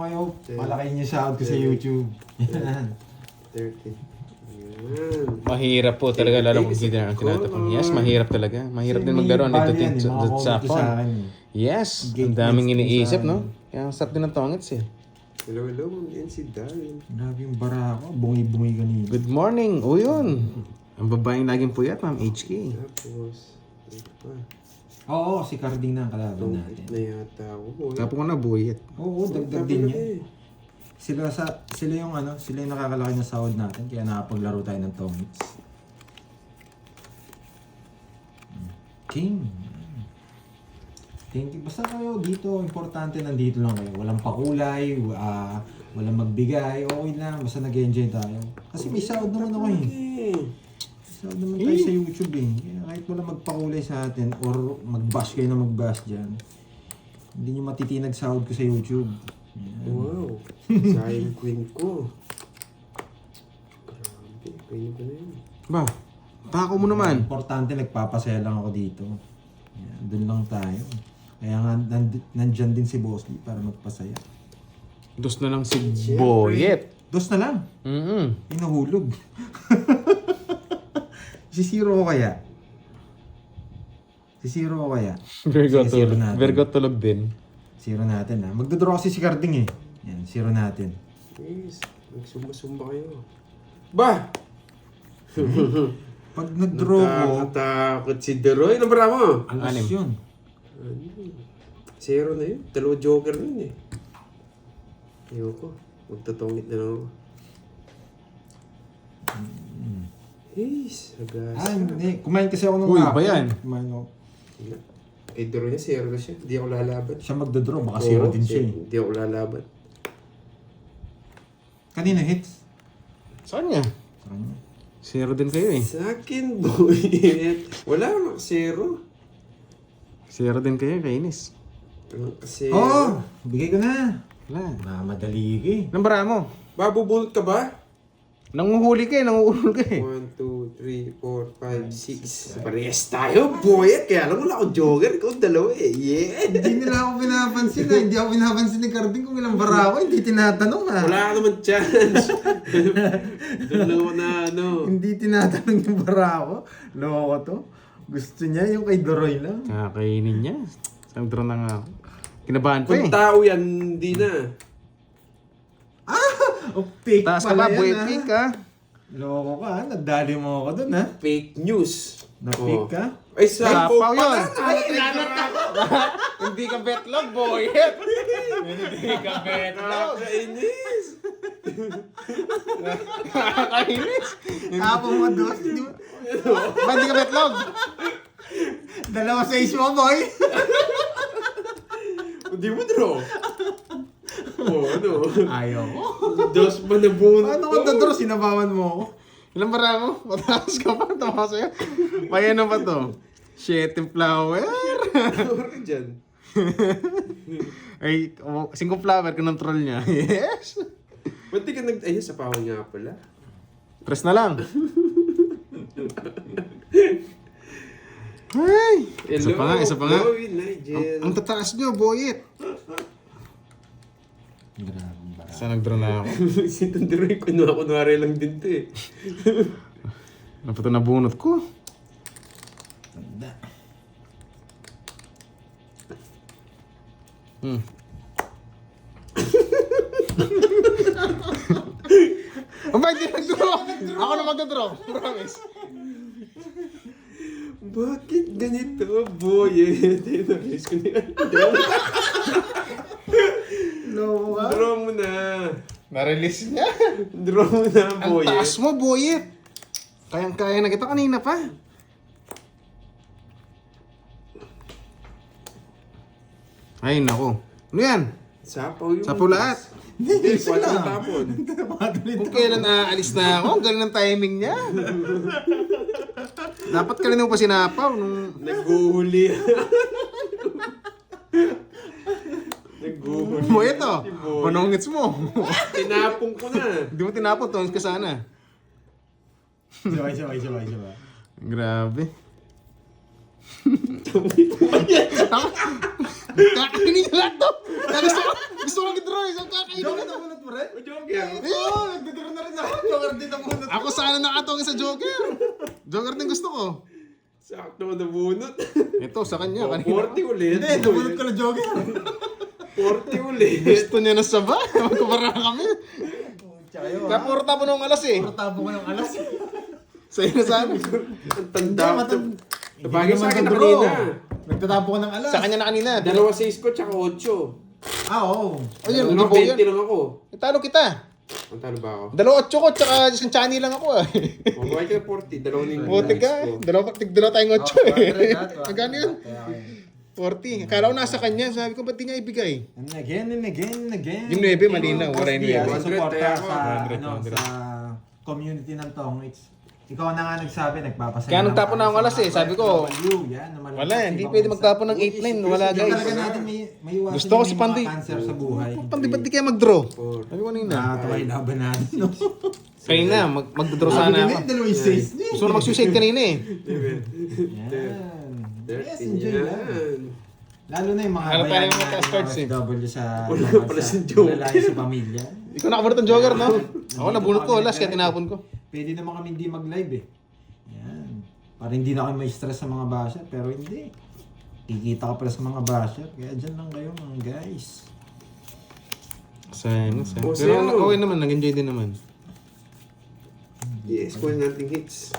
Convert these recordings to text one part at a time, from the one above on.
kayo. Malaki niyo sahod ko sa YouTube. Yan. 30. Yan. Mahirap po talaga, lalo kung hindi na ang tinatapon. Yes, mahirap talaga. Mahirap din maglaro nito sa phone. Yes, ang daming iniisip, no? Kaya ang sarap din ng tongits eh. Hello, yan si Darren. Grabe yung bara ko. Bungi-bungi kanina. Good morning! O yun! Ang babaeng laging puyat, Ma'am HK. Tapos, ito pa. Oo, si Carding na ang kalaban Tongkit natin. na yata ako, boy. Kapo ko na buyat. Oo, dagdag din niya. Sila yung nakakalaki ng sahod natin kaya nakapaglaro tayo ng tongits. King. Thank you. Basta kayo dito, importante nandito lang kayo. Walang pakulay, walang magbigay, okay lang. Basta nag-enjoy tayo. Kasi may sahod naman ako eh. May sahod naman tayo sa YouTube eh. Kaya kahit walang magpakulay sa atin or mag-bash kayo na mag-bash dyan, hindi nyo matitinag sahod ko sa YouTube. Yan. Wow. Sayang queen ko. Grabe, queen ko na yun. Ba, tako mo naman. Importante, nagpapasaya lang ako dito. Yan, doon lang tayo. Kaya nga, nandyan din si Boss Lee para magpasaya. Dos na lang si Boyet. Dos na lang. Inuhulog. Si Zero ko kaya? Si Zero ko kaya? Virgo Sige, zero tulog. natin. Virgo tulog din. Zero natin ha. Magdodraw kasi si Carding eh. Yan, zero natin. Yes, nagsumba-sumba kayo. Ba! Pag nag-draw ko, Nakakatakot si Deroy. Ano ba mo? alas Anim. yun. Zero na yun. Dalawa joker na yun eh. Ayoko. Magtatongit na lang ako. Yes, agasa. Hindi. Kumain kasi ako ng Uy, hapon. ba yan? Kumain ako. Eh, Deroy niya, zero na siya. Hindi ako lalaban. Siya magdodraw, baka zero din siya eh. Hindi ako lalaban. Kanina hits. Saan niya? Sa kanya. Zero din kayo eh. Sa akin, boy. Wala naman, zero. Zero din kayo, kainis. Kasi... Oh! Bigay ko na. Wala. Madali ka eh. Nambara mo. Babubulot ka ba? Nanguhuli ka eh, nanguhulog ka eh. 1, 2, 3, 4, 5, 6. Parehas tayo, boy. Kaya alam mo na ako joker. Ikaw dalawa eh. Yeah. Hindi nila ako pinapansin na. Hindi ako pinapansin ni Carding kung ilang bara ako. Hindi tinatanong ha. Wala ka naman chance. Doon lang ako na ano. Hindi tinatanong yung bara ako. Loko to. Gusto niya yung kay Doroy lang. Kakainin niya. Isang drone na nga ako. Kinabahan pa Kung eh. tao yan, hindi na. O fake Taas ka pala ba, yan, boy? ha? Fake ka. Loko ka ha. Nadali mo ako dun ha. Fake news. Na-fake ka. Ay, sa Sapaw yun. Ay, nanat ako. Hindi ka betlog, boyet. Hindi ka betlog. Kainis. Kainis. Apo mo dos. Hindi mo- Ba hindi ka betlog? Dalawa sa issue mo boy. Hindi mo draw. Oh, ano? Ayaw ko. Dos pa na bunot Paano ko dadro? Sinabawan mo ako. Ilang bara mo? Mataas ka pa. Tama sa'yo. May ano pa to? Shit, yung flower. Tawar ka dyan. Ay, 5 flower, kinontrol niya. Yes. Ba't di ka ayun, sa pawang nga pala. Press na lang. Ay! Isa pa nga, isa pa nga. Boy, Nigel. Ang tataas niyo, boyet. Grabe ba? Saan nag-draw na ako? Si Tanderoy, kunwari lang din to eh. Ano pa ito nabunot ko? Tanda. Ang bakit di nag-draw? Ako na mag-draw. Promise. Bakit ganito, boy? Tinarize ko niya. Loko ka. Draw mo na. Na-release niya. Draw mo na, Ang boy. taas mo, boyet. Kayang-kaya na kita kanina pa. Ay, nako. Ano yan? Sapaw yun. Sapaw lahat. Hindi, Isa wala lang. na tapon. Kung kailan aalis na ako, ang galing ng timing niya. Dapat ka rin mo pa sinapaw nung... Naghuhuli. Naghuhuli. Mo ito, Si boy. panongits mo. Tinapong ko na. Hindi mo tinapon, tongits ka sana. Sabay. Grabe. Kakainin niya lahat to. Gusto ko mag-draw eh. Saan kakainin Joker niya? na bunot mo rin? Joker. Oo, nagdodoro na rin ako. Joker din na bunot. Ako sana nakatong sa Joker. Joker din gusto ko. Sakto na bunot. Ito, sa kanya. Kanina. 40 ulit. Hindi, nabunot ko na Joker. 40 ulit. Gusto niya na saba. Magkubara kami. Tsaka yun. Kaya puro tapo ng alas eh. Tabo ko yung alas. Sa'yo na sabi. Ang tanda ko. Sabagay sa akin na bro. kanina. Nagtatapo ko ng alas. Sa kanya na kanina. 2 6 ko tsaka 8. Ah, oo. O yun, Ano, hindi po 20 yan. lang ako. Talo kita. Ang talo ba ako? 2-8 ko, tsaka isang chani lang ako ah. Mabuhay ka 40. Dalawang yung Buti ka. Dalawa tayong 8 eh. Magkano yun? 40. Akala ko nasa kanya. Sabi ko, ba't di niya ibigay? And again, and again, and again. Yung 9, malinaw. Wala yung 9. Sa suporta 100 sa, 100, ano, 100. sa community ng Tongits. Ikaw na nga nagsabi, nagpapasaya. Kaya nagtapon na akong alas eh. Sabi ko, yan, na malamig wala, sa hindi ibang pwede bansa. magtapon ng 8-9. Wala Kaya guys. talaga natin may iwasan Gusto ko yung si mga Pandy. cancer sa buhay. Pandi, ba't di kayo mag-draw? 4. Sabi ko kanina. Nakakatawa yung laban natin. No? Kayo na, mag-draw sana ako. Dalawang says niya. Gusto ko na mag-suicide kanina eh. Yan. Yes, 13 enjoy lang. yan. Lalo na yung mga Ano pa bayan yung mga natin task cards eh? OFW sa Wala bansa. pala si Joker. Malalayo sa pamilya. Ikaw nakabunot ng Joker, no? Ako nabunot ko, last kaya tinapon ko. Pwede naman kami hindi mag-live eh. Yan. Para hindi na kami may stress sa mga basher, pero hindi. Kikita ka pala sa mga basher, kaya dyan lang kayo mga guys. Sayang. Oh, Pero sayo. okay naman, nag-enjoy din naman. Yes, kunin natin hits.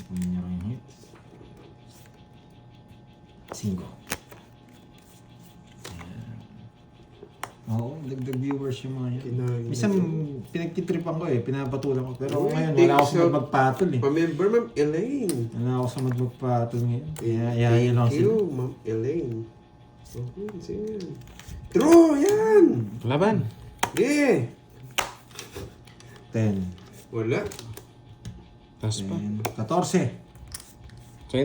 Kunin niyo yung hits. 5. Oo, dagdag viewers yung mga yan. Kinagin. Minsan pinagtitripan ko eh, pinapatulan ko. Pero Uy, ngayon thank wala ako you sa so- magpatol eh. Pa-member, Ma'am Elaine. Wala ako sa magpatol ngayon. Kaya yayayin lang Thank sila. you, Ma'am Elaine. Okay, sige. Draw! Yan! Laban. Yeah! 10. Wala. Tapos pa. 14.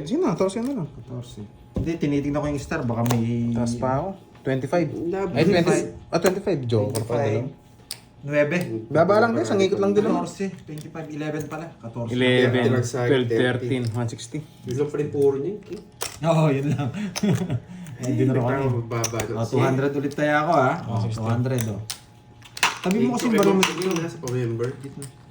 Sino na, tapos na lang. 14. Hindi, tinitingnan ko yung star. Baka may... Tapos pa ako. 25. Laban. Ay, 20. 25. Joker pa dalawa. 9. Baba lang din, sa ngikot lang din naman. 14. 25. 11 pala. 14. 11, Sa 12, 13, 160. Yun lang pa rin puro niya. Oo, yun lang. Hindi na rin Tayo kami. magbaba. Oh, 200 ulit tayo ako ha. Oh, 200 oh. Tabi mo kasi barometer Sige na sa pa-member.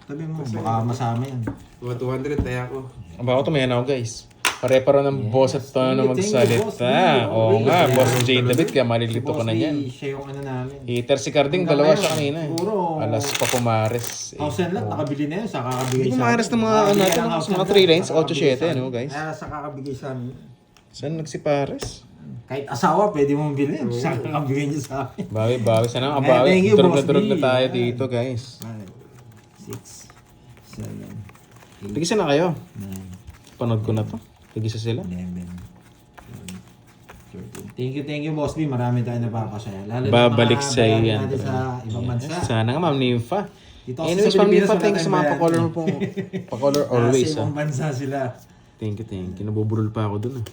Tabi mo, baka masama yan. Mga 200 tayo ako. Aba ako tumayan ako guys. Pare-paro ng boss at tono na Thank you, boss. magsalita. Oo nga, Yeah. boss J. David, kaya malilito ko Boss na Lee, yan. siya yung ano namin. Hater si Carding, Hanggang dalawa ngayon, siya kanina eh. puro. Alas pa pumares. Eh. House and lot, nakabili na yun, sa kakabigay Hindi sa pumares ng mga ano natin, mga 3 lanes, 8-7, ano guys? Kaya sa kakabigay sa amin. Saan nagsipares? Kahit asawa, pwede mong bilhin. Sa kakabigay niya sa amin. Bawi, sana nga, Eh, thank you, bawi. Boss Durog na B. tayo Yeah. dito guys. 5, 6, 7, Tigisa na kayo. 9, Panood ko na to. Tigisa sila. 11, 12, 13. Thank you, Boss B. Marami tayong napapasaya. Lalo Babalik na mga sa bayan yan. natin sa ibang bansa. Sana nga, Ma'am Nympha. Dito kasi Anyways, sa Ma'am Pilipinas, Nympha, wala thank you sa mga tayong pa-color bayan. mo po. Pa-color always. Nasa ibang bansa sila. Thank you. Nabuburol pa ako dun ah.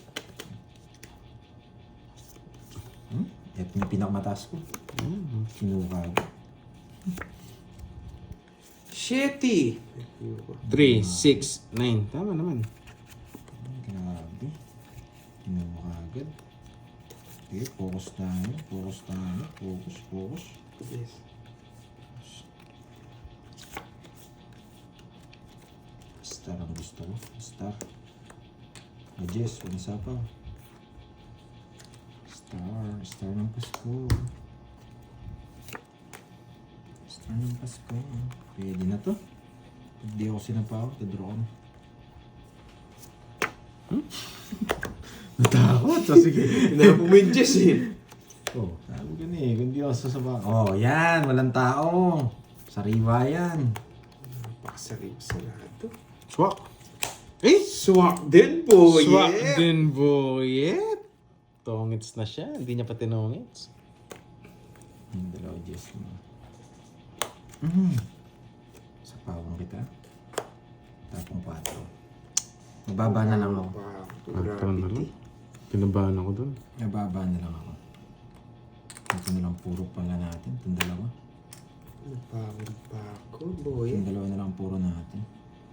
Ito yung pinakamataas ko. Sinuka ko. Shetty! 3, 6, 9. Tama naman. Grabe. Sinuka agad. Okay, focus tayo. Focus. Yes. Star ang gusto ko. Star. Jess, wala sa pa. Star ng Pasko. Star ng Pasko. Pwede na to. Pag di ako sinapaw, tadraw ko na. Natakot. So, sige. Pinapumidjes eh. Oh, sabi ko na eh. Kung di ako sasapaw. Oh, yan. Walang tao. Sariwa yan. Napakasarip sa lahat to. Swak. Eh? Swak din po, Swak yeah! din boyet. Tongits na siya. Hindi niya pa tinongits. Yung dalawa Jess mo. Sapawan kita. Tapong 4. Nababa na lang ako. Wow, Ito na lang. gravity. Kinabahan ako dun. Nababa na lang ako. Ito na lang puro pala natin. Itong dalawa. Napawid pa ako, boy. Itong dalawa na lang puro natin.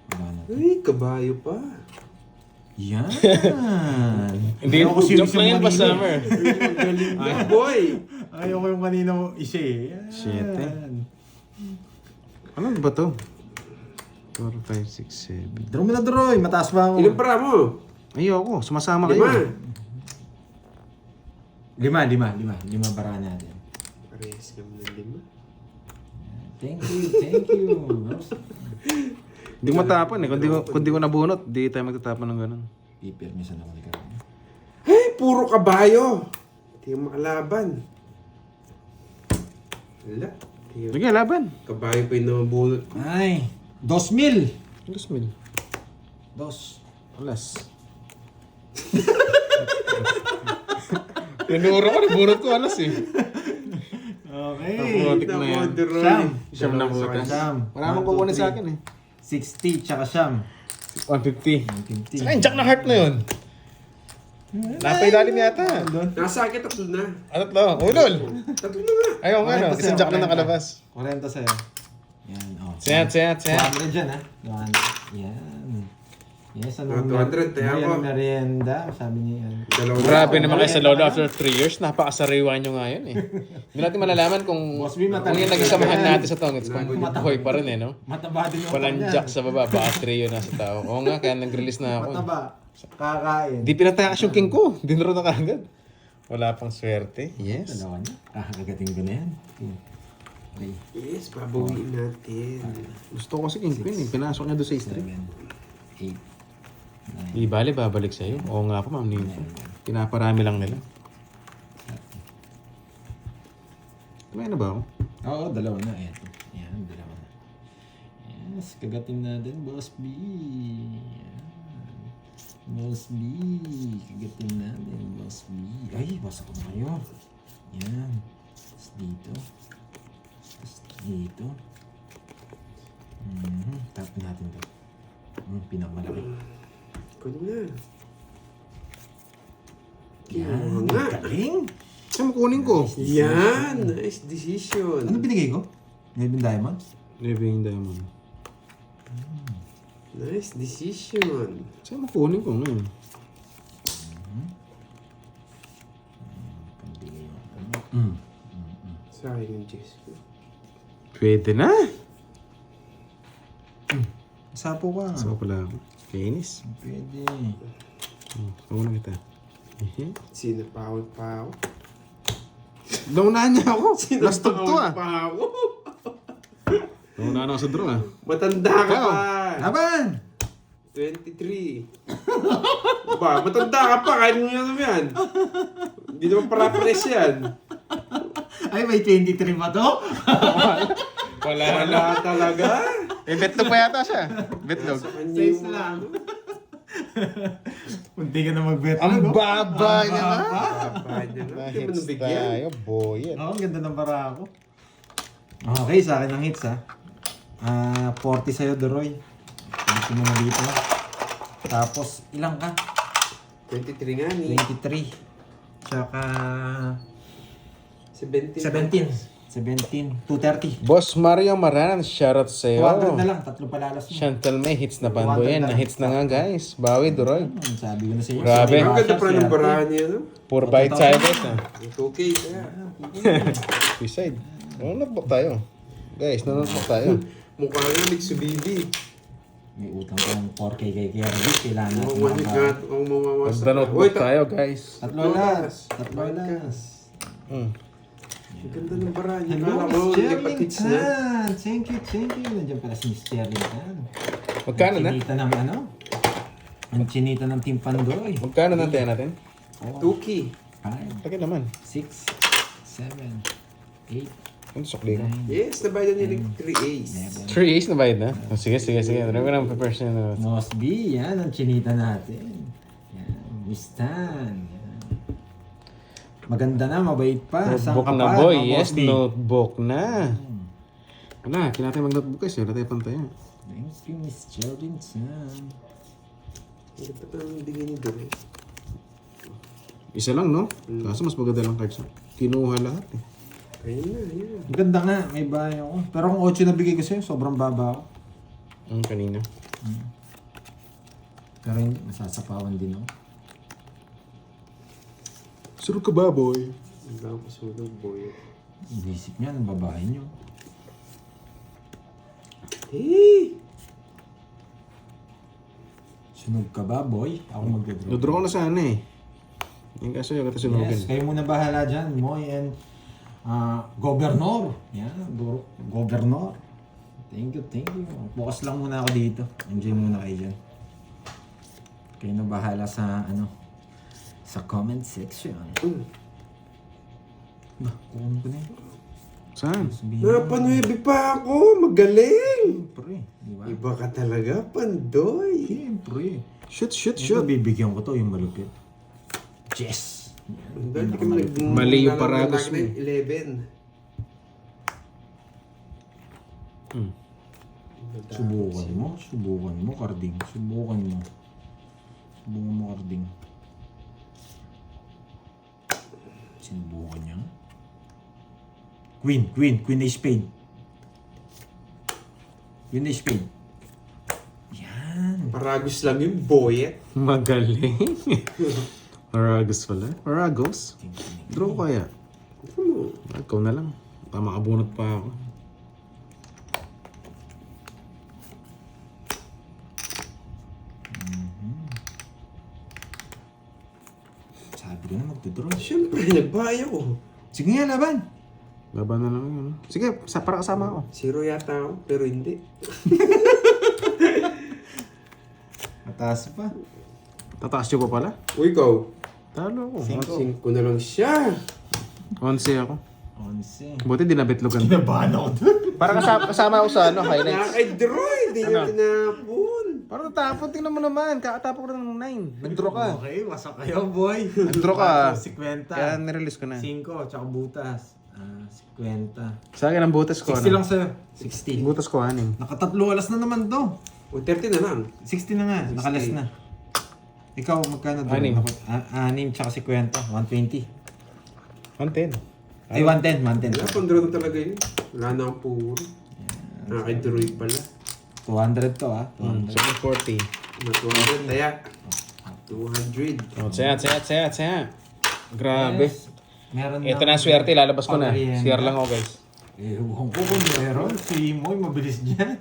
Baba natin. Uy, kabayo pa. Yan. Hindi, Ayaw ko joke lang yan pa, kanina. Summer. Galing na, boy. Ayaw ko yung kanina mo isa eh. Yan. Shit, eh. Ano ba to? 4, 5, 6, 7. Draw mo na, Droy. Mataas ba ako? Ilang para mo? Ayoko, sumasama 5. kayo. Lima para natin. Parehas kami ng 5. Thank you. Hindi mo matapon eh. Kung di ko nabunot, di tayo magtatapon ng ganun. Ipermisan ako ni Karoon. Hey, puro kabayo. Hindi yung makalaban. Wala. Sige, laban. Kabayo pa yung namabulot. Ay, 2,000. 2,000. Alas. Tinuro ko, nabunot ko alas eh. Okay. Nabunotik na yan. Siyam na butas. Siyam. Wala namang kukunin sa akin eh. 60 tsaka siyam. 150. 150. Saka yung jack na heart na yun. Napailalim yata. Nasa akin, 3 na. Ano to? Ulol! 3 na nga. Ayaw nga no, 40 isang jack na 40. nakalabas. 40 sa'yo. Yan, oh. Siyat. 200 dyan, ha? 200. Yan. Yes, ano? 200, tayo ako. Merienda, sabi niya. Grabe naman kayo sa Lolo after 3 years. Napakasariwa nyo nga yun eh. Hindi natin malalaman kung Boss B, kung matagal yung nagsasamahan yan. natin sa tongits. Kung buhay pa rin eh, no? Mataba din yung Walang niya. jack sa baba, baka trio na sa tao. Oo nga, kaya nag-release na ako. Mataba. Kakain. Di pinatakas yung king ko. Dinaro na kagad. Wala pang swerte. Yes. Dalawa niya. Kakagating ko na yan. Okay. Yes, babawiin natin. Gusto ko kasi king queen eh. Pinasok niya doon sa 7, street. 8. Di bali, babalik sa'yo. Oo nga po, ma'am Ninfa. Pinaparami lang nila. Kumain na ba ako? Oo, dalawa na. Eto. Yan, dalawa na. Yes, kagatin natin, Boss B. Yan. Boss B. Kagatin natin, Boss B. Ay, basa ko na kayo. Yan. Tapos dito. Tapos dito. Tapos natin to. Pinakamalaki. Kunin na. Yan. nga. Galing. Saan mo kunin ko? Yan, nice decision. Ano binigay ko? Nevin Diamonds? Living Diamond. Nice decision. Saan mo kunin ko ngayon? Sayang yung Jess ko. Pwede na. Sapo ka. Saan pala ako? Kainis. Pwede. Saan na kita? Sinapawal pa ako. Naunahan niya ako. Last tog to ah. Pa ako. Naunahan ako sa draw ah. Matanda ka Ikaw. pa. Laban! 23. Ba, matanda ka pa. Kain mo yan yan. Hindi naman para-press yan. Ay, may 23 ba to? Wala Wala talaga. Eh, betlog pa yata siya. Betlog. Sa kanya Size yung lang. Hindi ka na mag-bet. Ang baba niya na. Baba niya na. Hindi mo Hits nabigyan. tayo, boy. Oo, ganda ng para ako. Okay, sa akin ang hits ha. 40 sa'yo, Doroy. Gusto mo na dito. Tapos, ilang ka? 23 nga ni. 23. Tsaka... 17. 230. Boss Mario Maran, shoutout 200 sa'yo. na lang, tatlo palalas mo. Chantal May, hits na bando 200 yan. lang. Na-hits na nga guys. Bawi, Duroy. Sabi ko na sa iyo. Grabe. Ang ganda pa ng barahan niya, no? Puro bite sided na. It's okay, kaya. Suicide. Nanonood tayo. Guys, nanonood tayo. Mukha nga Mitsubishi. May utang ko ng 4K kay Kirby. Kailangan natin Mawawalit nga makabawi. at ang mawawasak. Nanonood tayo guys. Tatlo las. Tatlo las. Ang ganda ng barahan niya. Hello, Kala ko, Miss lipat hits na. Cherlington. Thank you. Nandiyan pala si Miss Cherlington. Magkano na? Chinita ng ano? Ang chinita ng Team Pandoy. Magkano na tayo natin? 2K. 5, Laki naman. 6, 7, 8, Ano sukli ko? 9, Yes, nabayad niya ng 3 A's. 3 A's na bayad na? Oh, sige. Ano ko na person na? Boss B, yan ang chinita natin. Yan, Miss Tan. Yan. Maganda na, mabait pa. Saan Notebook ka na pa, boy. no, Yes, Boss B? notebook na. Wala, kailangan tayo mag-notebook guys. Wala tayo pantaya. Thank you, Miss Cherlington. Ang ganda pa ng bigay ni Dore. Isa lang, no? Kaso mas maganda lang cards. Kinuha lahat eh. Ayun na, ayun. Ang ganda nga, may bahay ako. Pero kung 8 na bigay ko sa'yo, sobrang baba ako. Ang kanina. Pero hindi, masasapawan din ako. Surog ka ba, boy? Ang dami sunog, boy. Inisip niya ng babae niyo. Hey! Sunog ka ba, boy? Ako mag-draw. Nadraw ko na sana eh. Yung kaso yung kata sunugin. Yes, kayo muna bahala dyan. Moy and Governor. Yan, Governor. Thank you, thank you. Bukas lang muna ako dito. Enjoy muna kayo dyan. Kayo na bahala sa, sa comment section. Bah, kukunin ko na yun. Saan? Sabihin mo. Napanuebe pa ako! Magaling! Siyempre, di ba? Iba ka talaga, Pandoy! Siyempre. Shoot, shoot, Ito, shoot. bibigyan ko to, yung malupit. Yes! Ang dami ka Mali yung paragos mo. 11. Subukan mo, Carding. Subukan mo, Carding. Sinubukan niya. Queen na spade. Queen na spade. Yan. Paragos lang yung boy. Magaling. Aragos pala. Aragos? Draw ko kaya. Ikaw na lang. Makabunot pa ako. Sabi ko na magdodraw. Siyempre, nagbahay ako. Sige nga, laban. Laban na lang yun. Sige, para kasama ako. 0 yata ako, pero hindi. Mataas pa. Tataas niyo pa pala? Uy, ikaw. Talo ako. 5 na lang siya. 11 ako. 11. Buti di nabitlogan. Kinabahan ako doon. Para kasama ako sa highlights. Nakaka-draw, hindi niya tinapon. Para natapon, tingnan mo naman. Kakatapon ko na ng 9. Nag-draw ka. Okay, wasak kayo, boy. Nag-draw ka. 50. Kaya nirelease ko na. 5, tsaka butas. 50. Sa akin ang butas ko. 60 lang sa'yo. 60. Butas ko, 6. Nakatatlo alas na naman to. O, 30 na lang. 60 na nga, nakalas na. Ikaw, magkano doon? 6 tsaka 50. 120. 110. Ay, 110. 110. Wala, pandraw na talaga yun. Wala na akong puro. Nakaka-draw pala. 200 to, 200. 740. 200, taya. 200. Oh, tsaya. Grabe. Yes. Meron Ito na ang swerte, lalabas ko na. pamerienda. CR lang ako, guys. Ewan ko kung meron. Si Moy, mabilis dyan.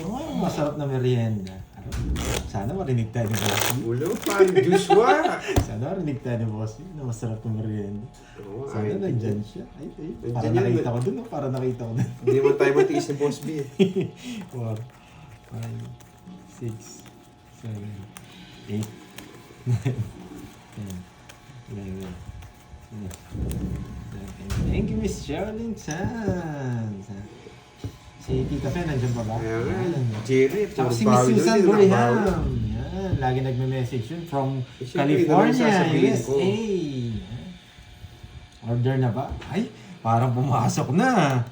Oh, masarap na merienda. Sana marinig tayo ni Boss. Ulo pa, Joshua. Sana marinig tayo ni Boss na masarap na merienda. Oo, Sana ay, nandyan siya. Ay, para Nandyan yun. nakita ko dun. Para nakita ko dun. Hindi mo tayo matiis ni Boss B. 4, 5, 6, 7, 8, 9, 10, 11, 12. Thank you, Miss Sherilyn Chan. Si Tita Fe, nandiyan pa ba? Kaya nga, Yan. Jerry, Tsaka puro si Miss bawi Susan doon, Buriham. nakabawi. Yan, lagi nagme-message yun from Siyempre, California, yun ang sasabihin ko. USA. Order na ba? Ay, parang pumasok na.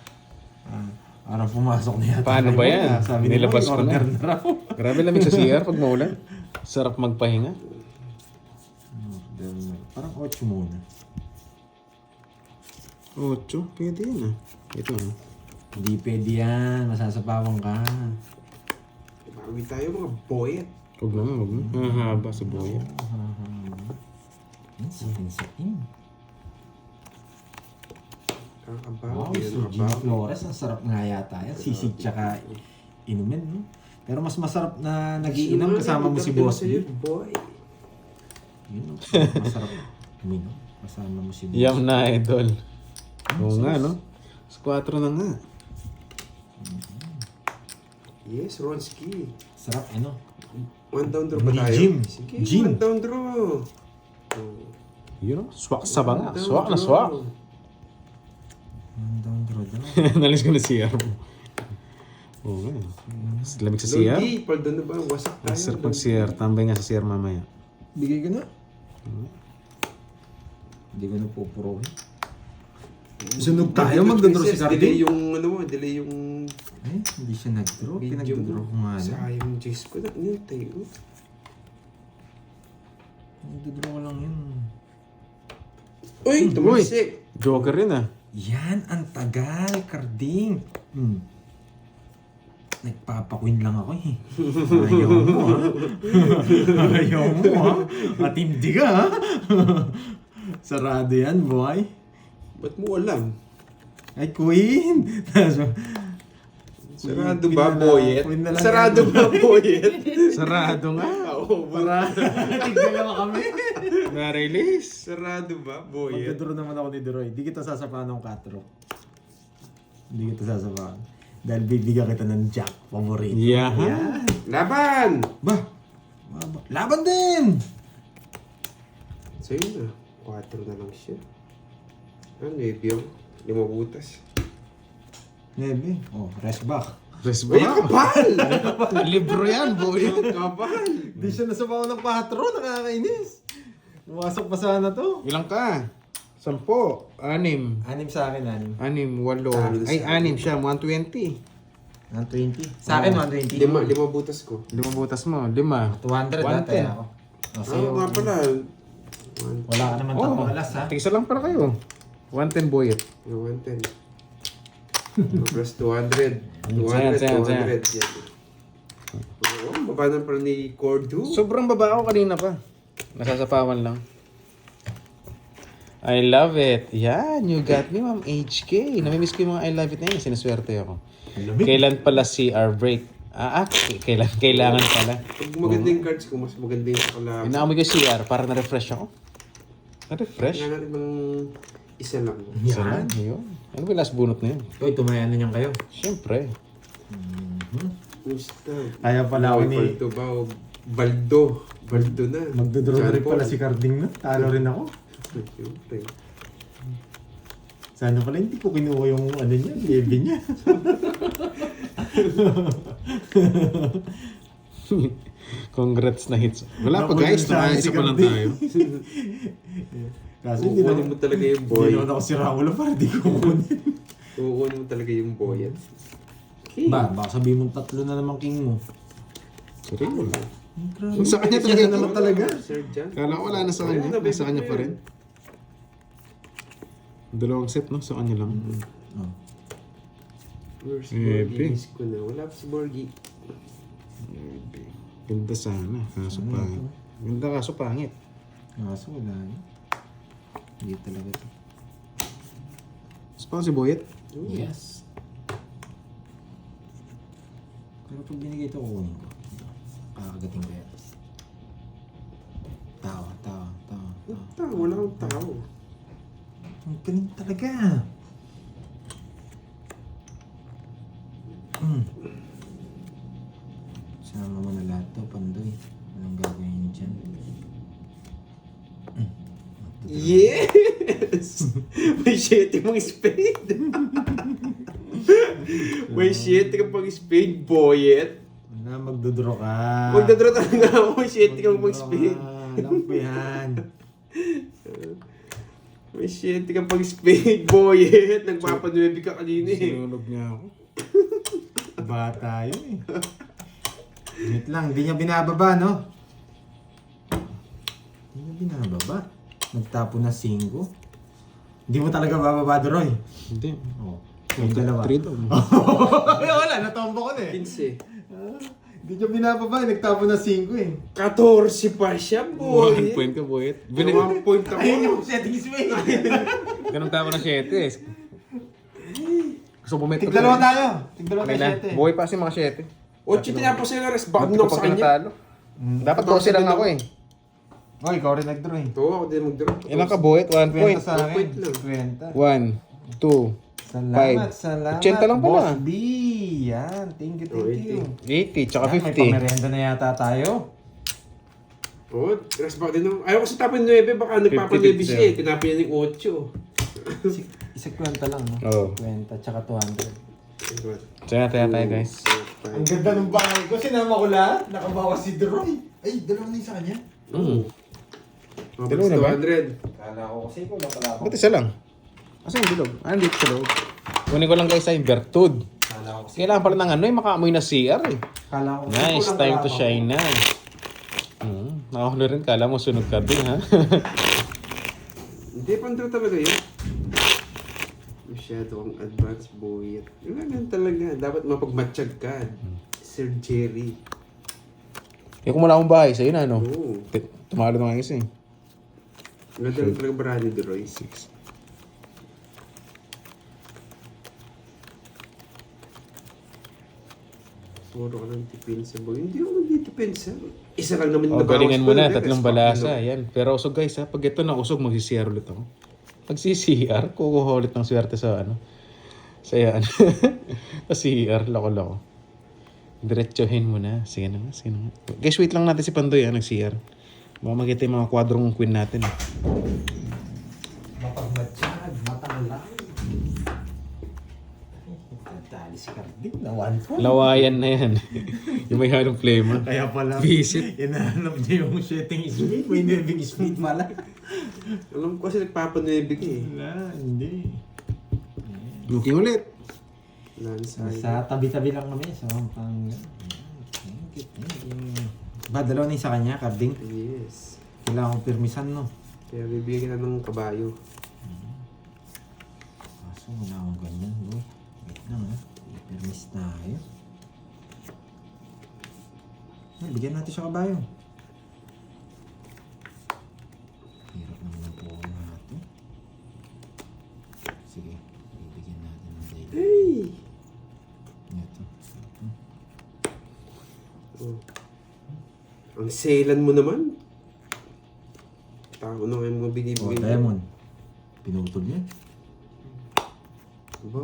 Parang pumasok na yata. Paano ba yan? Sabi ni Nilabas Moy, ko na. order na raw. Grabe lamig sa CR pag maulan. Sarap magpahinga. Order na. Parang 8 muna. 8, pwede yun ah. Ito ah. Hindi pwede yan. Masasapawan ka. Bawi tayo mga boy. Huwag na. Mahaba sa buhay. Yan, sakin-sakin. Wow, Kakabawi, so Gin Flores, ang sarap nga yata yan. Sisig tsaka inumin, no? Pero mas masarap na nagiinom kasama mo si Boss B. Boy. Yun, no? Masarap uminom kasama mo si Boss. Yum na, idol. Oo nga, no? Sa 4 na nga. Yes, Ronski. Sarap, ano? 1 down draw ba Mini tayo? gym. Sige, Gym. 1 down draw. Yun no? Swak sa banga. One down Swak na draw. swak. Down draw daw. Nalis ko na CR mo. Oo nga. Lamig sa CR. Lodi, paldo na ba? Wasak tayo. Masarap pag CR. Tambay nga sa CR mamaya. Bigay ko na. Hindi ko na pupuruhin. Sunog tayo, magdodraw si Delay Carding. yung, ano mo, delay yung Eh, hindi siya nag-draw. video Pinag-draw ko nga lang. Sayang yung Jace ko na. Nintay ko. Nag-draw lang yun. Uy, tumalsik. Joker rin ah. Yan, ang tagal, Carding. Nagpapakwin lang ako eh. Ayaw mo ha. Ayaw mo ha. Matindi ka ha. Sarado yan, boy. Ba't mo alam? Ay, queen. Sarado ba, boyet? Queen na lang Sarado yan. ba, boyet? Sarado nga. Oo, Para tignan lang kami. Na-release. Sarado ba, boyet? Magdodro naman ako ni Deroy. Di kita sasapahan ng 4. Hindi kita sasapahan. Dahil bibigyan kita ng jack. Paborito. Yeah. Yan. Laban! Ba? Laban din! Sa'yo na. 4 na lang siya. Maybe yung 5 butas. Nebe. Oh, rest back. Rest Uy, kapal! Libro yan, boy. Kapal! Hindi siya nasabaw ng 4. Nakakainis. Pumasok pa sana to. Ilang ka? 10, 6, 6 sa akin, 6. 8. Ay, 6 siya, 120. 120. Sa akin, 120. 5 butas ko. 5 butas mo, 5. 200 dati 110. ako. Oh, sa'yo. Nga pala. Wala ka naman tapang alas ha. Tigisa lang para kayo. 110 boyet. 110. Plus 200. 200, Sayang. 200. Yan. Oo, baba na pa ni Cordu. Sobrang baba ako kanina pa. Nasasapawan lang. I love it. Yan, you got me, Ma'am HK. Namimiss ko yung mga I love it na yun. Sinaswerte ako. Kailan pala CR break? Kailangan pala. Pag maganda yung cards ko, mas maganda yung kalabas. Inaamoy ko CR para na-refresh ako. Na-refresh? Kaya natin bang isa lang. Isa lang, yun. Ano ba yung last bunot na yun? Uy, tumayan na niyan kayo. Siyempre. Musta? Kaya pala ako ni... Baldo ba o Baldo? Baldo na. Magdodraw na rin pala si Carding na. Talo rin ako. Siyempre. Sana pala hindi ko kinuha yung ano niya, lebe niya. Congrats na hits. Wala pa Naku, guys, yun sa akin tumayos si pa lang Carding. tayo. Kasi hindi Kukunin naman mo talaga yung Hindi boy. naman ako si Raul para di ko kunin. Kukunin mo talaga yung boyet. Baka sabihin mong 3 na naman king mo. Sorry, wala. Grabe. Sa kanya talaga Siya ito. naman talaga. Sir John. Kala ko wala na sa kanya. Nasa kanya pa rin. Dalawang set, no? Sa kanya lang. Oh. Where's Epic. Borgie? Miss ko na. Wala pa si Borgie. Ganda sana. Kaso pangit. Ganda kaso pangit. Kaso wala na. Hindi talaga to. Mas pa si Boyet? Yes. Pero pag binigay ito, kukunin ko. Kakagating ko yan. Tawa. Tao, wala akong tao. Ang galing talaga. Sama mo na lahat to, Pandoy. Anong gagawin niyo dyan? Yes! May 7 mong spade. May 7 ka pang spade, boyet. Na, magdodraw ka. Magdadraw talaga ako. May 7 ka pang spade. Lampihan. May 7 ka pang spade, boyet. Nagpapanuebi ka kanina eh. Sinunog niya ako. Bata yun eh. Wait lang, hindi niya binababa, no? Hindi niya binababa. Nagtapo na 5. Hindi mo talaga bababa, Roy. Hindi. Oh, yung dalawa. 3 daw. Wala, natombo ko na eh. 15. Hindi niya binababa, nagtapo na 5 eh. 14 pa siya, 1 boy. point ka, Boyet. 1 point ako. Ayun yung settings mo eh. Ganun tayo na 7 eh. Gusto bumit Tigdalawa tayo. Tigdalawa Okay tayo na. 7. Buhay pa kasi mga 7. 8 tinapos sa'yo na res. Bakit mo sa kanya? Dapat 12 lang ako eh. Oh, ikaw rin nag-draw eh. Oo, ako din mag-draw. Ilan ka, Boyet? 1 point. 20 sa akin. point lang. 1, 2, Salamat, 5. salamat. 80 lang pala. Boss B. Yan. Thank you. 80, tsaka Yan, may 50. pamerienda na yata tayo. Oo, res bakit din ako. Ayaw ko sa tapon 9, baka nagpapanuebi siya eh. Tinapin niya ng 8. Isa kwenta lang, no? Oo. Kwenta, tsaka 200. Tsaka tayo guys. Ang ganda ng bahay ko. Sinama ko lahat. Nakabawas si Droy. Ay, dalawa na yung sa kanya. Dalawa na ba? 200. Kala ko kasi ko lang pala ako. Ba't isa lang? Asa yung bilog? Dito sa loob. Kunin ko lang guys ay Bertud. Kala ko kasi. Kailangan pala ng ano eh, makaamoy na CR eh. Kala ko kasi Nice, ko lang time pala to ako. shine na. Nakakulo rin, kala mo sunog ka din ha? Hindi, pandro talaga yun. Masyado ang advanced boy. Wala ganun talaga. Dapat mapagmatsyag ka. Sir Jerry. Eh kung wala akong bahay, sa'yo na, no? Oo. Tumalo na nga isa eh. Ganda rin talaga Brani de Roy. 6. Puro ka ng depensa boy. Hindi ako nagdedepensa. Isa lang naman Oh, yung galingan mo na, Pero tatlong fuck, balasa. ano. Yan. Pero usog guys ha, pag ito na usog, mag-CR ulit ako. Mag-CR, kukuha ulit ng swerte sa ano. Sa yan. Sa CR, loko-loko. Diretsohin mo na. Sige na nga, sige na nga. Guys, wait lang natin si Pandoy ha, nag-CR. Baka makita yung mga kwadrong queen natin. Mapagmatsyag, matalang. Dali si Carding na 1-4. Lawayan na yan. Yung may halong flame. Kaya pala, Visit. inahanap niya yung shooting speed. May nerving speed pala. Alam ko kasi nagpapanibig eh. Wala, hindi. Looking ulit. Lansay. Sa tabi-tabi lang kami. So, pang... Thank you. Ba, dalawa na yung sa kanya, Carding. Yes. Kailangan kong pirmisan, no? Kaya bibigyan ka ng kabayo. Kaso, wala akong ganyan, bro. Wait lang, ha? Ipirmis tayo. Bigyan natin siya kabayo. Hirap naman ang po natin. Sige, bibigyan natin ng daily. Hey! Ito. Oh. Ang selan mo naman. Tao na ngayon mga Oh, binibigay. Diamond. Pinutol niya. Ba,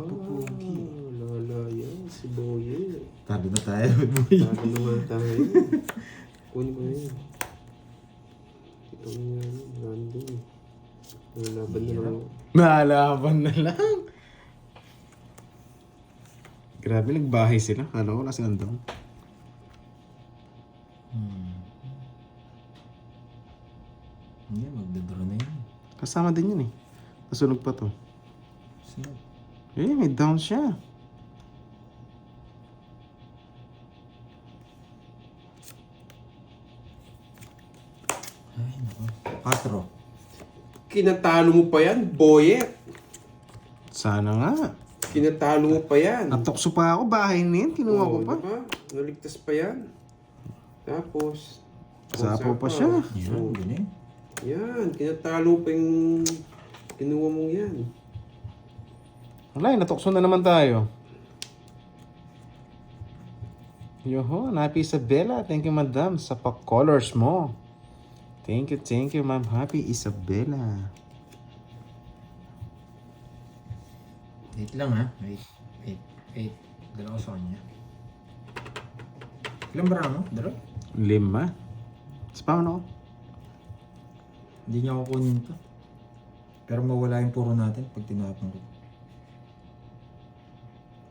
lala yan, si Boye. Tado na tayo, boy. Talo na nga tayo. Kunin ko na yun. Ito nga yan, nandun. Nalaban na lang ako. Nalaban na lang. Grabe, nagbahay sila. Kala ko kasi nandun. Hindi, magdadraw na yun. Kasama din yun eh. Nasunog pa to. Sino? Eh, may down siya. Ay, naku. 4. Kinatalo mo pa yan, Boye. Sana nga. Kinatalo mo pa yan. Natokso pa ako, bahay na yun. Kinuha ko pa. Diba? Naligtas pa yan. Tapos, Sapo pa siya. Yan, ganyan. Yan, kinatalo pa yung kinuha mong yan. Wala, natokso na naman tayo. Yoho, Happy Isabella. Thank you, madam, sa pa-colors mo. Thank you, ma'am. Happy Isabella. Wait lang, ha? Wait. Dalawa sa kanya. Ilang bara mo? Dalawa? 5. Spawn ako. Hindi niya kukunin to. Pero mawala yung puro natin pag tinapon ko.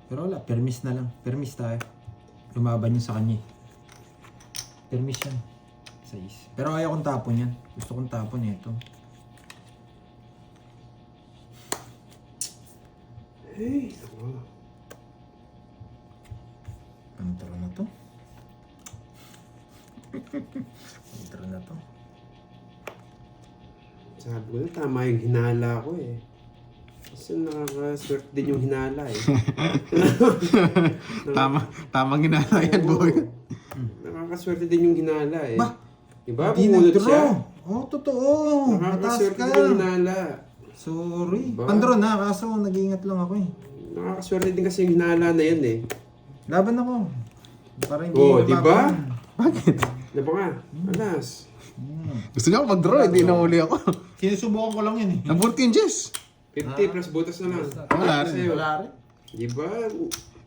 Pero wala, permis na lang. Permis tayo. Lumaban yun sa kanya. Permis yan. 6. Pero ayaw kong tapon yan. Gusto kong tapon ito. Hey, oh. Ang taro na to. Ang taro na to. Sabi ko na, tama yung hinala ko eh. Kasi nakakaswerte din yung hinala eh. Tamang ginala yan, boy. Nakakaswerte din yung hinala eh. Ba? Diba? Hindi Bumunod nag-draw. siya. Oo, totoo. Mataas Nakakaswerte ka. din yung hinala. Sorry. Ba? Pandro na, kaso nag-iingat lang ako eh. Nakakaswerte din kasi yung hinala na yan eh. Laban ako. Para hindi Oh, mababa. diba? Bakit? Diba nga? Alas. Gusto niya ako mag-draw, hindi na uli ako. Sinusubukan ko lang yun eh. Nabuti yung Jess. 50 plus butas na lang. Wala rin. Sa'yo. Wala rin. Diba?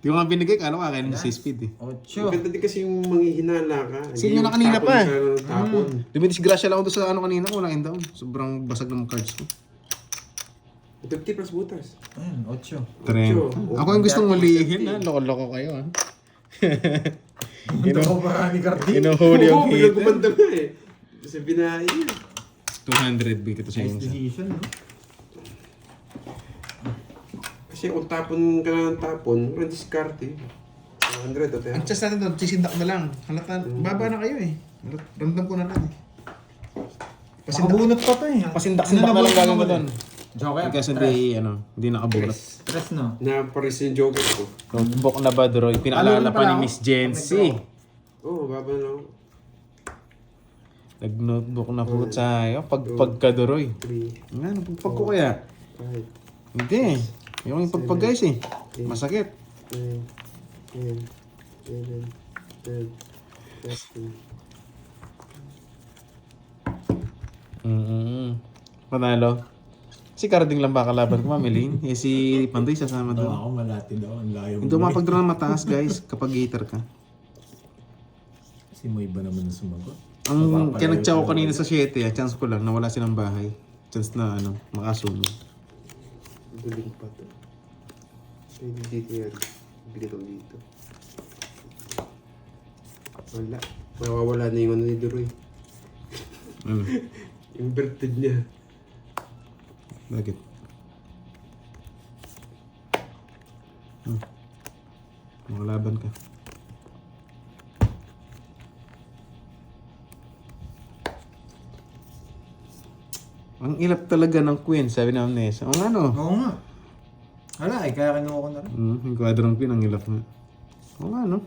Di ko nga binigay, kala ko kakainin mo sa speed eh. 8. Maganda din kasi yung manghihinala ka. Sige na kanina Tapon pa. ka ng tapon. Dumidisgrasya lang ako doon sa ano kanina, wala in down. Sobrang basag ng cards ko. 50 plus butas. Ayun, 8. Ako yung gustong malihin ha, loko-loko kayo ha. Ito ko ba ni Cardi? Inuhuli Oo, ang biglang hit. kumanda nga eh. Sa binahe yun. 200 big ito sa Nice inyo. decision, no? Kasi kung tapon ka na ng tapon, walang diskarte. 100 o Ang chest natin doon, sisindak na lang. Halata, baba na kayo eh. Ramdam ko na lang eh. Pakabunot pa to eh. Pasindak-sindak na lang gagawin ko doon. Joker, Kasi stress. hindi nakabulat. Stress, no? Naparis yung joker ko. Notebook na ba, Droy? Pinaalala pa ni Miss Jency. Oo, baba lang. Nag-notebook na po tayo. Pagka, Droy. 3, Nga, napagpag ko kaya? 5, Hindi. Yung pagpag guys eh. Masakit. 9, 10, 11, 12, 13. Panalo. Si Carding lang ba kalaban ko, Mamiling? Eh si Pandoy sasama Ako doon. malati daw. Ang layo mo. Hindi mapag-draw ng mataas guys kapag gator ka. Si Moy ba naman na sumagot? Ang kaya nag-chow ko kanina sa 7, chance ko lang nawala silang bahay. Chance na makasunog. Duling pa to. Pwede dito yan. Bigyan dito. Wala. Mawawala na yung ano ni Duroy. Inverted niya. Bakit? Makalaban ka. Ang ilap talaga ng queen, sabi na Nessa. O ano? Oo nga. Wala eh, kaya kinuha ko na rin. Yung kwadrong queen, ang ilap nga. O nga, no?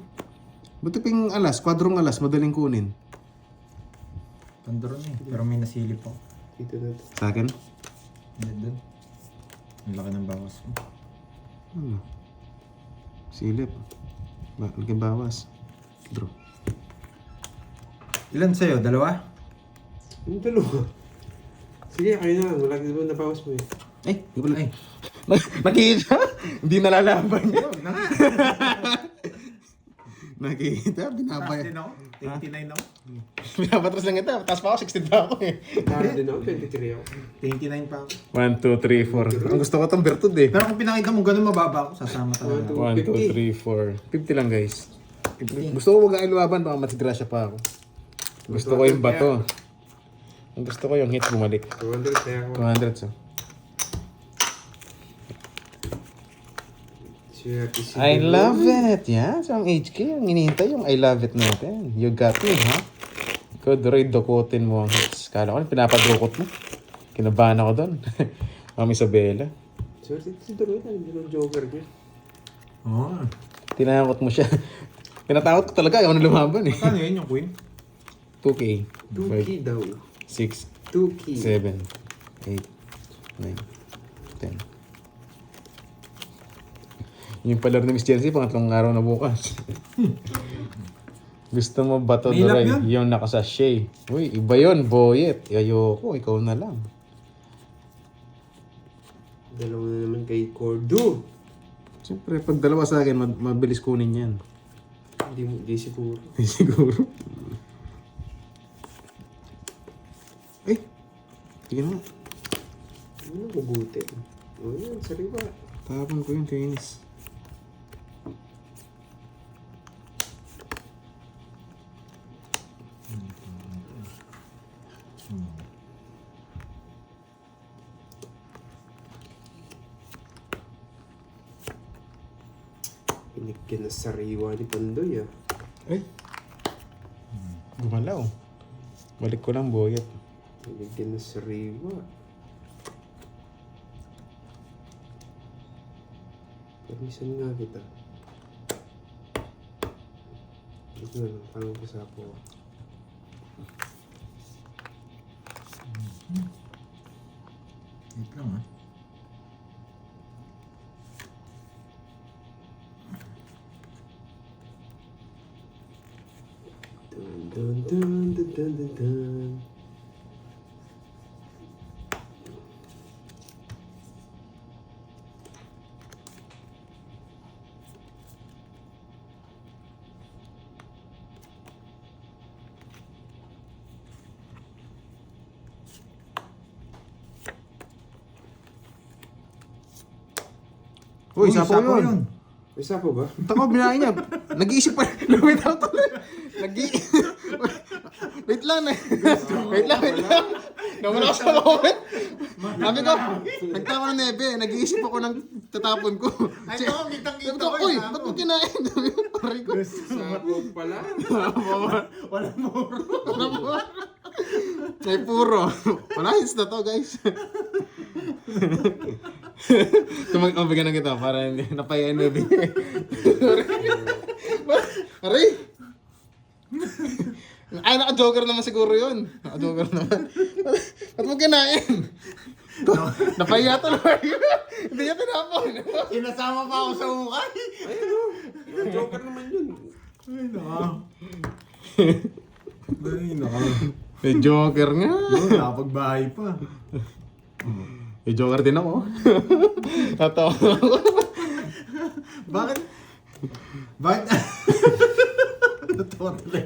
Buti pa yung alas, kwadrong alas, madaling kunin. Pandoro na eh, pero may nasilip ako. Dito na to. Sa akin? Hindi doon. Ang laki ng bawas ko. Ano? Silip. Lagay bawas. Draw. Ilan sa'yo? Dalawa? Yung dalawa. Sige, kayo na. Wala ka naman napawas mo eh. Di pala. Ay. Nakita? Hindi nalalaban niya. Huwag na nga. Nakita? Taas Binabay. din ako. 29 ako. Binabatras lang ito. Taas pa ako, 16 pa ako eh. Para din ako, 23 ako. 29 pa ako. 1, 2, 3, 4. Ang gusto ko itong Bertud eh. Pero kung pinakita mo ganun mababa ako, sasama talaga. 1, 2, 3, 4. 50 lang guys. 50. Gusto ko wag ang iluwaban, baka matigrasya pa ako. Gusto ko yung bato. Ang gusto ko yung hit bumalik. 200 kaya ako. 200 so. I love it. Yeah, so ang HK, ang inihintay yung I love it natin. You got me, ha? Ikaw, Droy, dukutin mo ang hits. Kala ko, pinapadukot mo. Kinabahan ako doon. Ma'am Isabela. So, si Duroy na, hindi ng joker niya. Oo. Tinakot mo siya. Pinatakot ko talaga, ayaw na lumaban eh. Ano yun yung queen? 2K. 2 key daw. 6, 2 key. 7, 8, 9, 10. Yung palaro ni Miss Chelsea, pangatlong araw na bukas. Gusto mo ba to, May lap Doray? yun? Yung nakasashay. Uy, iba yun, boyet. Ayoko, ikaw na lang. Dalawa na naman kay Cordo. Siyempre, pag dalawa sa akin, mabilis kunin yan. Hindi siguro. Siguro. Eh, tingnan mo. Ano mabuti? O yan, sariwa. Tapon ko yung tennis. Pinigyan na sariwa ni Pandoy ah. Ay. Gumalaw. Balik ko lang, boyet. Pinigyan na sariwa. Permission nga kita. Ito na lang, parang kasapo ko. Wait lang ah. Dun dun dun dun dun dun dun. Uy, sapo yun. May sapo ba? Tako, binahin niya. Nag-iisip pa. Lumitaw tuloy. Wait lang na. Wait lang. Nawala ako sa moment. Sabi ko, nagtawa ng nebe. Nag-iisip ako ng tatapon ko. Ay, ako, kitang-kita ko Uy, yung ba't mo kinain? Pari ko. Sapo pala. Walang muro. May puro. Wala hits na to, guys. Tumag-bigyan na kita para hindi napayain na din. Aray! Ay, naka-joker naman siguro yun. Naka-joker naman. Ba't mo kinain? Napahiya tuloy. Hindi niya tinapon. Inasama pa ako sa ukay. Ayun o. Yung joker naman yun. Ay, naka. Ay, naka. May joker nga. Yun, nakapagbahay pa. May joker din ako. Tatawa ako. Bakit? Bakit? Totoo tuloy.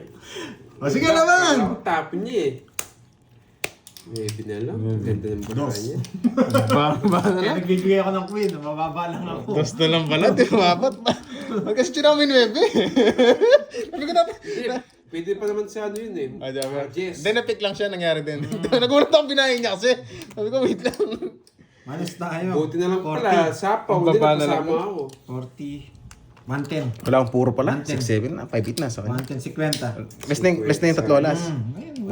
O, sige naman! Ako tapon niya eh. Maybe na lang. Ganda ng baka Dos. niya. Ba na Kaya lang. nagbibigay ako ng queen. Mababa lang ako. Dos na lang pala. Di mapat pa. Magkasi chinamin webe. Sabi ko natin. Pwede pa naman sa ano yun eh. Jess. Then na-pick lang siya. Nangyari din. Nagulat ako binahin niya kasi. Sabi ko wait lang. Manos tayo. Buti na lang pala. Sapaw. Ang Hindi baba na na lang. kasama ako. 40. 110. Wala akong puro pala. 110. 6-7 na. 5-8 na sa akin. 110, 50. Less na yung tatlo alas. 110?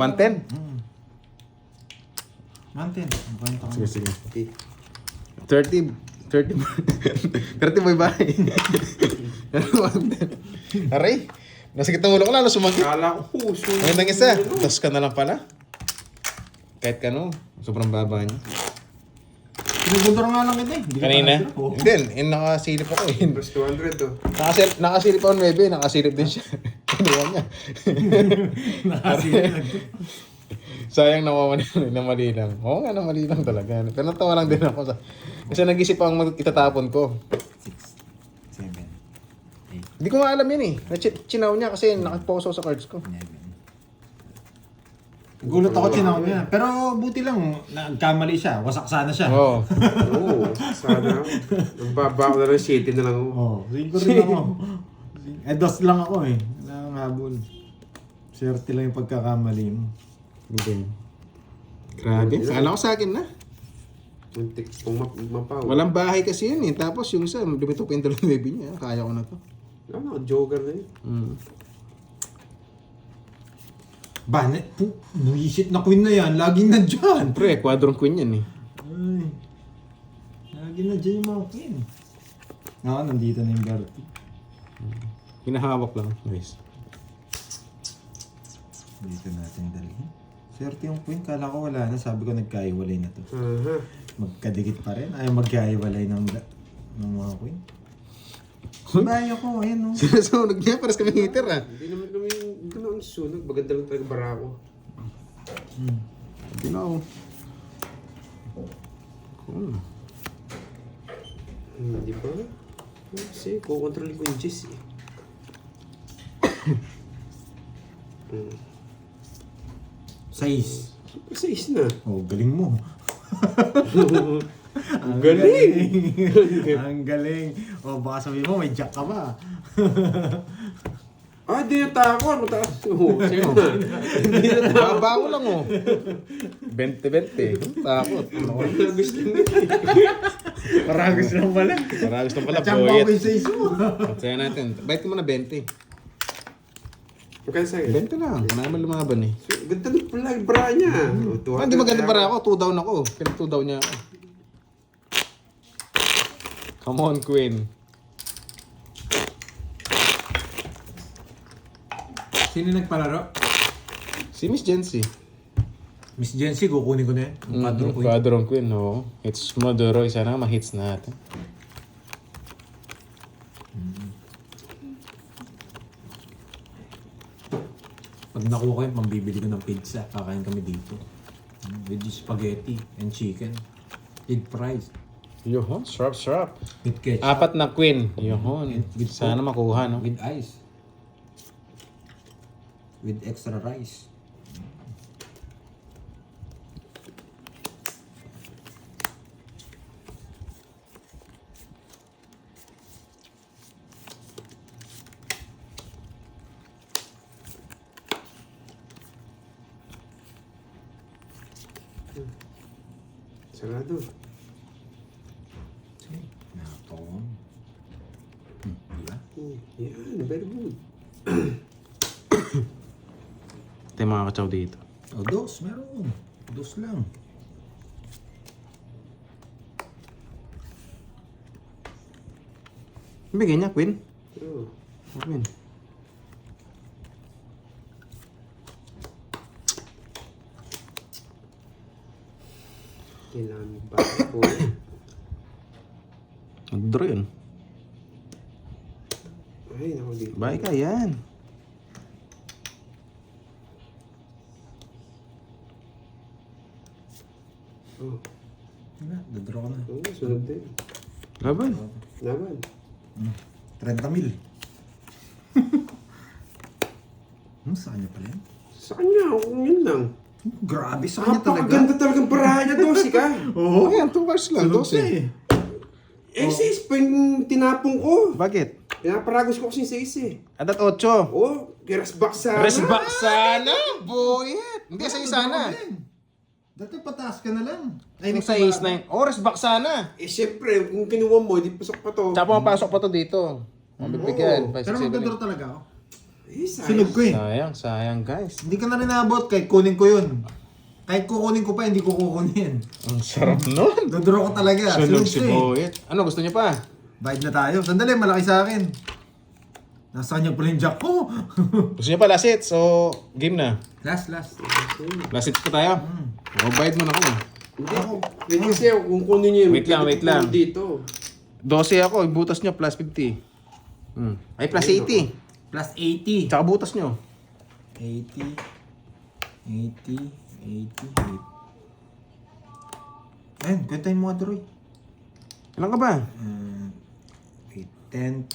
110. Ang kwento ko. Sige, sige. Okay. 30 boy bye. Aray, nasakit ang ulo ko lalo sumangkit. Kala ko puso. Magandang isa, tos ka na lang pala. Kahit ka no, sobrang baba niya. Pinagundor nga lang kita eh. Hindi ka Kanina? pa nagtira. Oo. Hindi, nakasilip ako eh. Plus 200 to. Nakasilip ako ng bebe, nakasilip din siya. Kinuha niya. Nakasilip. Sayang na mali lang. Oo nga, na mali lang talaga. Pero natawa lang din ako sa... Kasi nag-isip ako itatapon ko. 6, 7, 8, Hindi ko nga alam yun eh. Chinaw niya kasi nakaposo sa cards ko. 11. Gulat ako chinaw niya. Pero buti lang, nagkamali siya. Wasak sana siya. Oo. Oo. Sana. Nagbaba ko na lang 7 na lang ako. Oh, siguro rin ako. Dos lang ako eh. Nakangabol. Swerte lang yung pagkakamali mo. Hindi. Grabe. Kala ko sa akin na. Muntik pong mapaw. Walang bahay kasi yun eh. Tapos yung isa, lumito pa yung dalawang baby niya. Kaya ko na to. Ano, joker na yun. Banet po. Buisit na queen na yan. Laging nandyan. Pre, quadrong queen yan eh. Ay. Laging nandyan yung mga queen. Oo, nandito na yung Bertie. Hinahawak lang. Nice. Dito natin dalhin. Swerte yung queen. Kala ko wala na. Sabi ko nagkaiwalay na to. Aha. Magkadikit pa rin. Ayaw magkaiwalay ng mga queen. Bayo ko. Ayan o. Sinasunog niya, pares kami heater ah. Hindi naman sunog. Maganda lang talaga barako. Hindi na ako. Cool. Di ba? Kasi kukontrol ko yung Jess eh. Sais. Sais na. Oh, galing mo. Ang galing! Ang galing. O, baka sabihin mo, may jack ka ba? Ah, di natakot. Oo, sige na. Hindi natakot. Baba ko lang oh. 20-20. Takot. Gusto nyo. Paragos lang pala. Maragos na pala, Chamba ko boyet. yung sais mo. Patsaya natin. Bite ko muna 20. Magkano sa'yo? 20 lang. Naman lumaban eh. Ganda ng plug bra niya. Hindi maganda para ako. 2 down ako. Pinag 2 down niya ako. Come on, Queen. Sino nagpalaro? Si Miss Jency. Miss Jency, kukunin ko na yan. Yung quadro queen. Quadrong Queen, oo. Hits mo, Doroy. Sana ma-hits natin. Pag nakuha ko yun, pambibili ko ng pizza. Kakain kami dito. With spaghetti and chicken. With fries. Yohon, sarap. With ketchup. 4 na Queen. Yohon. Sana makuha, no? With ice. With extra rice. Sarado. Nakakawang. Diba? Yan, very good. Ito yung mga kachaw dito. O, dos. Meron. Dos lang. Bigay niya, Queen. Oo. Queen. Kailangan mo ba po? Nag-draw yun. Ay, naku dito. Bye ka, yan. Oh, Wala, dadraw ko na. oo, sunod din. Laban. Laban. 30 mil. Saan niya pala yan? Sa kanya, kung yun lang. Grabe, sa kanya talaga. Napakaganda talagang parahan niya, Dosi ka. Oo. Ayan, 2 bars lang. Sunod 12. siya eh. Eh, sis, pa yung tinapong ko. Bakit? Pinaparagos ko kasi sa eh. Adat 8. Oh, resback sana. Resback sana, boyet. Hindi sa isa na. Dati pataas ka na lang. Yung sa ace 9. Oh, resback sana. Eh, syempre, kung kinuha mo, di pasok pa to. Tsaka mapasok pa to dito. Mabibigyan. Pero magdadraw talaga ako. Eh, sayang. Sunog ko eh. Sayang, sayang guys. Hindi ka na rin naabot kahit kunin ko yun. Kahit kukunin ko pa, hindi ko kukunin. Ang sarap nun. Dadraw ko talaga. Sunog Sunog si siya eh. boyet. Ano, gusto niyo pa? Bayad na tayo. Sandali, malaki sa akin. Nasa kanya pala yung jack ko. Gusto niyo pa last hit? So, game na. last. Last hit pa tayo. Bayad mo na ako. Hindi. Hindi kasi kung kunin niyo Wait lang, wait lang. dito. 12 ako, butas niyo plus 50. Ay, plus 80. Plus 80. Tsaka butas niyo. 80. 8. Ayun, kwentahin mo nga, Droy. Ilan ka ba? Wait, 10.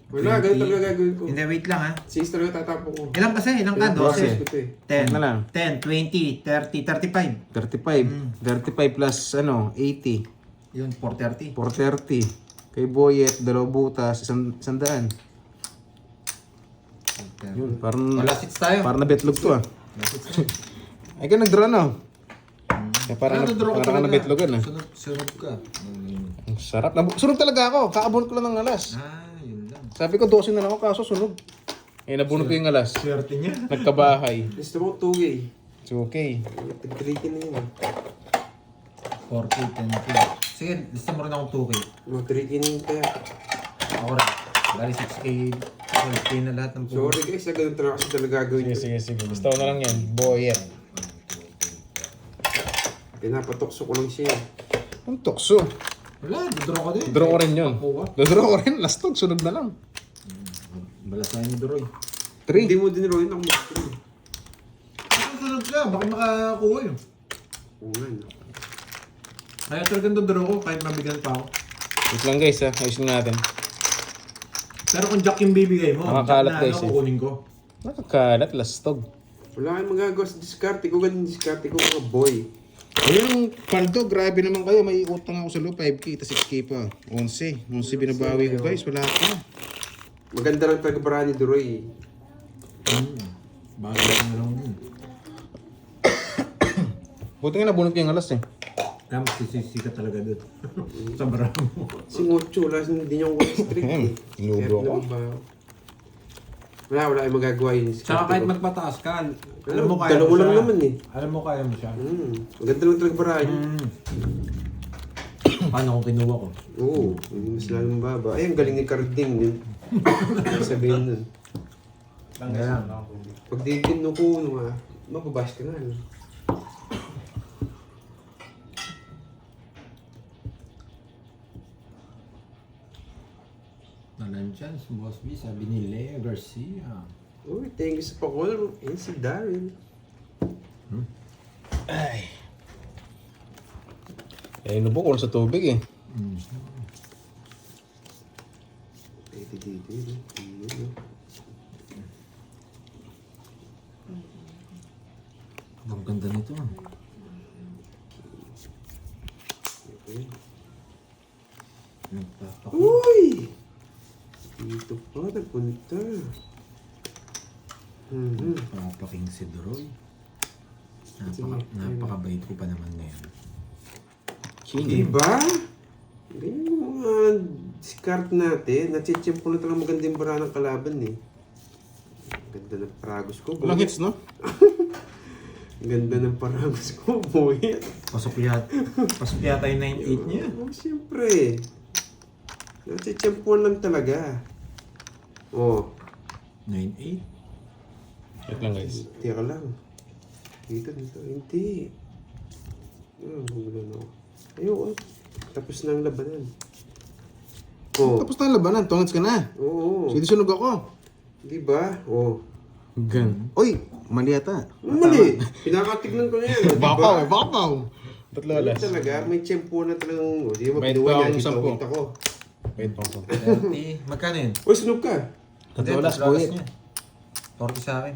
Wala, ganun talaga gagawin ko. Hindi, wait lang ha. 6 talaga tatapo ko. Ilang kasi? Ilang ka? 12. 12. 10. Ano na lang? 10, 20, 30, 35. 35. 35 plus 80. Yun, 430. 430. Kay Boyet, 2 butas, 100. Yun, parang Last hits tayo. parang nabetlog to ah. Last hits tayo. Ay ka nag-draw no? Eh, parang Draw ko parang talaga. nabetlogan ah. Sunod ka. Ang sarap. Sunog talaga ako. Kaabon ko lang ng alas. Yun lang. Sabi ko 12 na lang ako kaso sunog. Eh nabunod ko yung alas. Swerte niya. Nagkabahay. Gusto mo 2K. It's okay. Tag-3K na yun. 4K, 10K. Sige, lista mo rin akong 2K. Mga 3K na yun kaya. Ako rin. Bali 6K, 12K na lahat ng puno. Sorry guys, ganun talaga kasi talaga gagawin. Sige. Gusto ko na lang yan. Boyet. Pinapatokso ko lang siya. Ang tukso. Wala, dodraw ko din. Draw ko rin yun. Pakuha. Draw ko rin. Lastog. Sunog na lang. Balasahin ni Droy. 3. Hindi mo din rin ako mag-3. Sunod ka, baka makakuha yun. Oo nga, no. Ayaw talagang dodraw ko kahit mabigan pa ako. Wait lang guys ha. Ayusin natin. Pero kung jack yung bibigay mo, Nakakalat, jack na guys, eh. kukunin ko. Nakakalat. Lastog. Wala kayong magagawa sa diskarte ko. Ganun diskarte ko mga boy. Ayun ang paldo. Grabe naman kayo. May utang ako sa loob. 5K. Tas 6K pa. 11. 11 binabawi ko guys. Wala ka. Maganda lang talaga para ni Duroy. Bagay na lang yun. Buti nga nabunod ko yung alas eh. Kaya masisisi ka talaga doon. Sa bravo. Si Mocho, wala hindi niya ako strict eh. Inubo ako. Wala kayong magagawa yun. Tsaka kahit magpataas ka, alam mo kaya Dalawa mo lang siya. naman eh. Alam mo kaya mo siya. Maganda lang talaga para yun. Paano kung kinuha ko? Oo, hindi mas lalong baba. Ay, ang galing ni Carding yun. Sabihin nun. Kaya, Pag di kinukuha, mababash ka na. nandiyan si Boss B, sabi ni Lea Garcia. Uy, thank you sa pa-call. Ayun si Daryl. Ay. Eh, inubo ko sa tubig eh. Ang ganda nito. Uy! Dito pa, nagpunta. Papaking si Droy. Napakabait ko pa naman ngayon. Diba? Ganyan yung mga discard natin. Nachichimpo na talagang magandang bara ng kalaban eh. Ganda ng paragos ko. Walang hits no? Ganda ng paragos ko, boy. Pasok yata yung 9-8 niya. Oh, siyempre. Natsitsempuan lang talaga. Oh. 9-8. Wait lang guys. Teka lang. Dito. Hindi. Gugulo na ako. Ayun. Tapos na ang labanan. Oh. Tapos na ang labanan, tungits ka na. Oo. Sige, sunog ako. Di ba? Oh. Gan. Uy, mali yata. Mali. Pinakatignan ko na yan. Di ba? Bakaw. Tatlo Yun alas. talaga. May tsempo na talagang... Di ba? May Pinuha taong niya. sampu. Kita ko. Wait, pang 30. Magkano yun? Uy, sunog ka. Tatlo Hindi, alas, tatlo buhit. niya. 40 sa akin.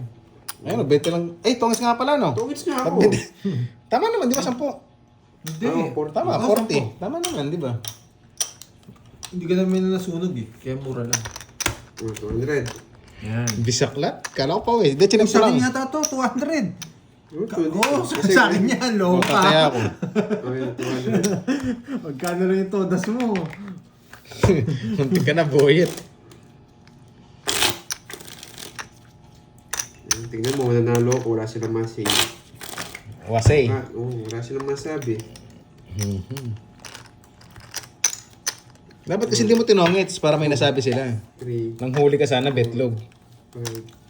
Ayun, 20 lang. Eh, tungits nga pala, no? Tungits nga ako. Tama naman, di ba 10? Hindi. Ah, 40. Tama, Ah, 40. Tama naman, di ba? Hindi ka namin nasunog eh. Kaya mura lang. 200. Yan. Bisaklat? Kala ko pa eh. Hindi, chinap ko Sa lang. akin yata to, 200. Oh, Oo, sa akin yan, loka. Kaya ako. Okay, 200. Magkano rin ito, das mo. Hindi ka na, boyet. Tingnan mo, nanalo ko. Wala silang masing. Wasay. Wala silang masabi. Dapat kasi hindi mo tinongits para may nasabi sila. 3, Nang huli ka sana, betlog. 5,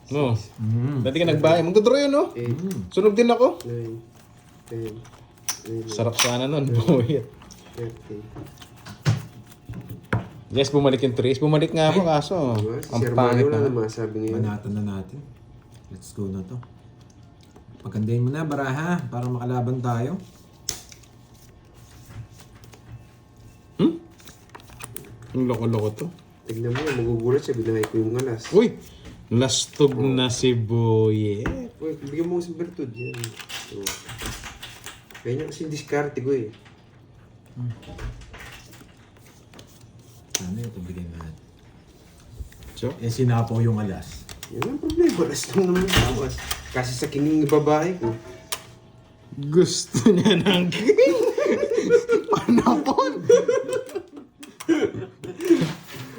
No. Dati ka nagbahay. Magdodraw yun, no? 8, Sunog din ako. 9, 10, 11, Sarap sana nun, boyet. 13. Yes, bumalik yung trace. Bumalik nga ako, kaso. Diba? Si Ang Sir pangit Mario wala na. na masabi ngayon. Banatan na natin. Let's go na to. Pagandahin mo na, baraha, para makalaban tayo. Ang loko-loko to. Tignan mo, magugulat siya. Binahay ko yung alas. Uy! Lastog na si boyet. Uy, bigyan mo ko sa bertud. Yan. So, kaya niya kasi diskarte ko eh. Ano ito, bigyan natin. So? Eh, sinapaw yung alas. Yan ang problema. Alas lang naman ang bawas. Kasi sa kining babae ko. Gusto niya ng panapon.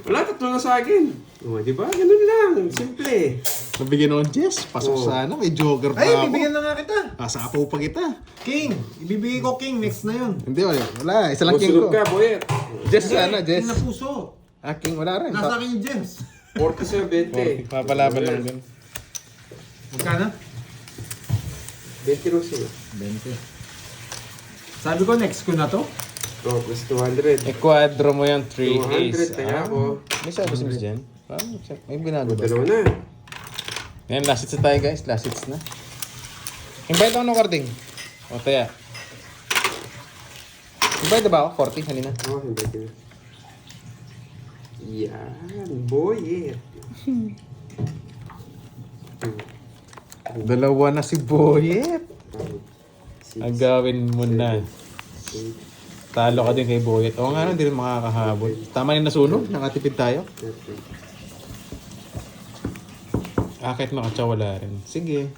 Wala, tatlo na sa akin. O, di ba? Ganun lang. Simple. Nabigyan ako ng Jess. Pasok Oo. sana. May jogger pa Ay, ako. bibigyan na nga kita. Asapaw pa kita. King! Ibibigay ko King, next na yun. Hindi, wala. Wala. Isa lang king Susunod ko. ka, boyet. Jess sana, King Jess. na puso. Ah, king. Wala rin. Nasa akin yung James. 40 sa 20. Papalaban lang din. Magkano? 20 ro sila. 20. Sabi ko, next ko na to. Oh, plus 200. Quadro mo yung 3 200, ace. kaya ako. May sabi si Miss Jen. May binago ba? Dalawa na. Yan, last hits na tayo guys. Last hits na. Invite ako ng karting. O, taya. Invite ba ako? 40 kanina. Oh, hindi ka na. Yan, boyet. Dalawa na si Boyet. Agawin mo na. Talo ka din kay Boyet. Oo nga, hindi rin makakahabol. Tama rin nasunog. Nakatipid tayo. Kahit makatsa wala rin. Sige.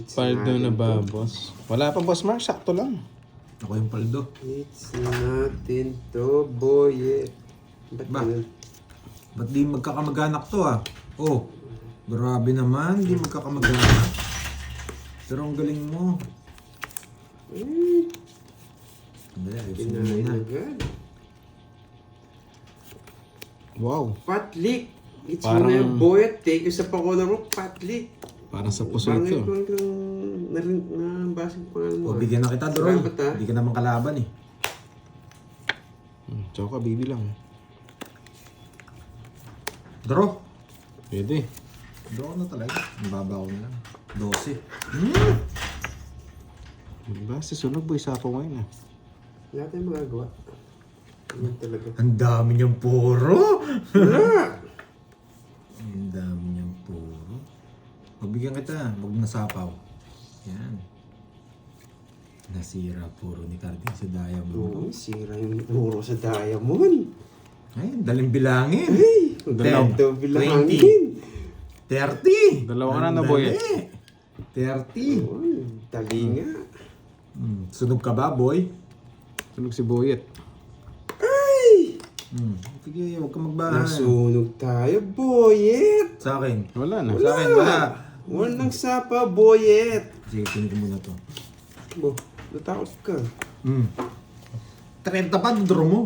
Paldo na ba, boss? Wala pa, boss Mark. Sakto lang. Ako yung paldo. It's natin to, boyet. Ba't Ba? ganun? Ba't di magkakamag-anak to ah? Oh, grabe naman, di magkakamag-anak. Pero ang galing mo. Dali, ayusin mo Pinahin na. agad. Wow. Patlik. It's Parang- mo na yung boyet. Take you sa pakola mo, patlik. Parang sa puso Parang ito. ito yung nabasa ko pangalan mo. O, bigyan na kita, Droy. Salamat, ah. Hindi ka naman kalaban eh. Tsaka baby lang. Draw. Pwede. Draw na talaga. Ang baba ko na lang. 12. Diba? Si sunog boy sa ako ngayon ah. Wala tayong magagawa. Yan talaga. Ang dami niyang puro. Wala! Ang dami niyang puro. Magbigyan kita. Huwag nasapaw. Yan. Nasira puro ni Carding sa Oo, Diamond. sira yung puro sa diamond. Ay, daling bilangin. Hey! Dalaw. Dalaw bilangin. 30. Dalawa ka na Ang naboy. dali. 30. Oo, tali nga. Sunog ka ba, boy? Sunog si Boyet. Ay! Sige, huwag ka magbahan. Nasunog tayo, boyet! Sa akin. Wala na. Sa akin, wala. Walang sapa, boyet! Sige, kunin ko muna to. Bo, natakot ka. 30 pa, draw mo.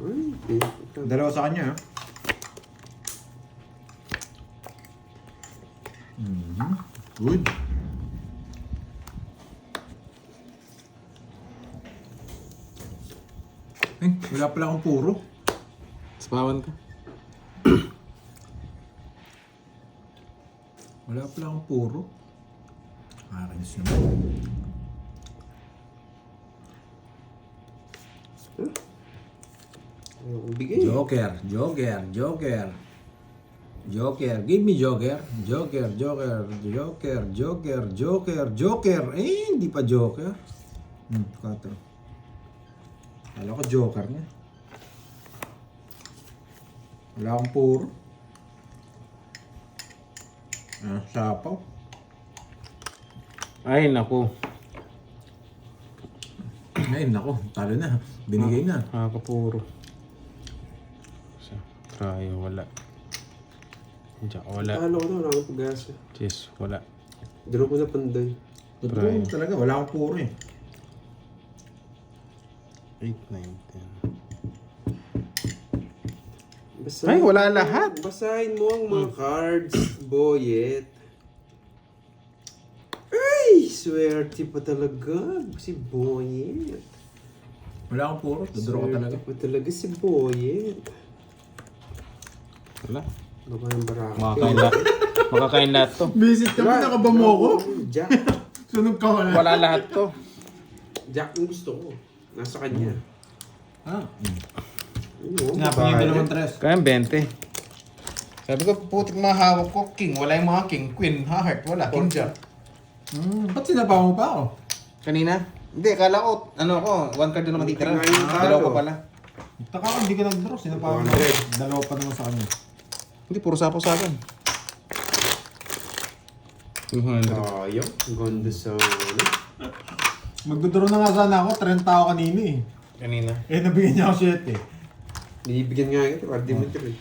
Ay, Dalawa sa kanya, ha? Good. Wala pala akong puro. Sapawan ka. Wala pala akong puro. Nakakainis naman. Ayokong bigay. Joker, Joker, Joker. Joker, give me Joker. Joker, Joker, Joker, Joker, Joker, Joker. Eh, hindi pa Joker. 4. Kala ko Joker niya. Wala akong puro. Sapaw. Ay, naku. Ay, nako, talo na. Binigay na. Nakakapuro. Tayo, wala. Diyan, wala. Talo ko na, wala akong pag-asa. Yes, wala. Draw ko na panday. Totoo talaga, wala akong puro eh. 8, 9, 10. Basahin Ay, wala lahat. Basahin mo ang mga cards, Boyet. Ay, swerte pa talaga si Boyet. Wala akong puro, dodoro ko talaga. Swerte pa talaga si Boyet. Wala. Ano ba yung barako? Makakain lahat to. Visit kami, nakaba mo ako. Jack. Sunog ka wala. Wala lahat to. Jack yung gusto ko. Nasa kanya. Sinapin niya yung dalawang tres. Kaya 20. Sabi ko, putik mga hawak ko, king. Wala yung mga king. Queen, heart, wala. King jack. Ba't sinapa mo pa ako? Kanina? Hindi, kala ko, ano ko, 1 card na matitira. Dalawa pa pala. Taka ko, hindi ka nag-draw. Sinapa mo. Dalawa pa naman sa kanya. Hindi, puro sapo sa akin. 200. Sayang. Ganda sa ano. Magdodraw na nga sana ako, 30 ako kanina eh. Kanina. Eh, nabigyan niya ako 7 eh. Binibigyan nga ito. Para di mo ito eh.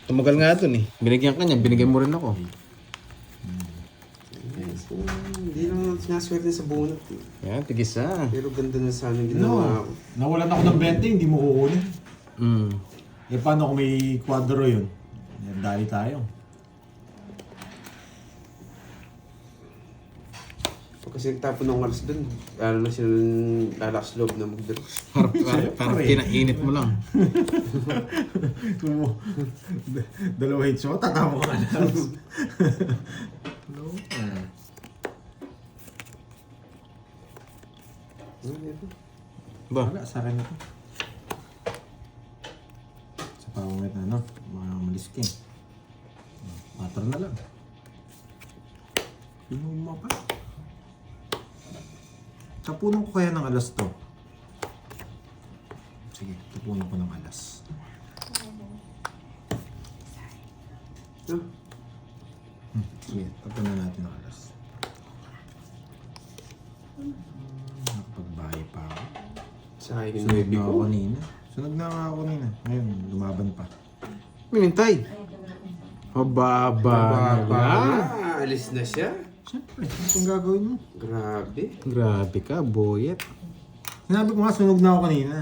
Tumagal nga dun eh. Binigyan ka niya, binigyan mo rin ako. Yes. Hindi lang sinaswerte sa bunot eh. Yan, tigisa. Pero ganda na sana yung ginawa ko. Nawalan ako ng 20, hindi mo kukunin. Mm. Eh, paano kung may quadro yun? Dali tayo. Pag kasi nagtapon ng oras dun, lalo na silang lalakas loob na mag-draw. Parang kinainit mo lang. Dalawa hits mo, tatama ka na. Ba? Wala, sa akin na to. Sa pamamit na, no? Mga malisking. 4 na lang. Pinuma pa. Tapunan ko kaya ng alas to. Sige, tapunan ko ng alas. Sige, tapunan natin ng alas. Nakapagbahay pa ako. Sayang yung Sunog baby na ako ko. kanina. Sunog na ako kanina. Ngayon, lumaban pa. Minintay. Mababa Baba. na. Alis na siya. Siyempre, ano kung gagawin mo? Grabe. Grabe ka, boyet. Sinabi ko nga, sunog na ako kanina.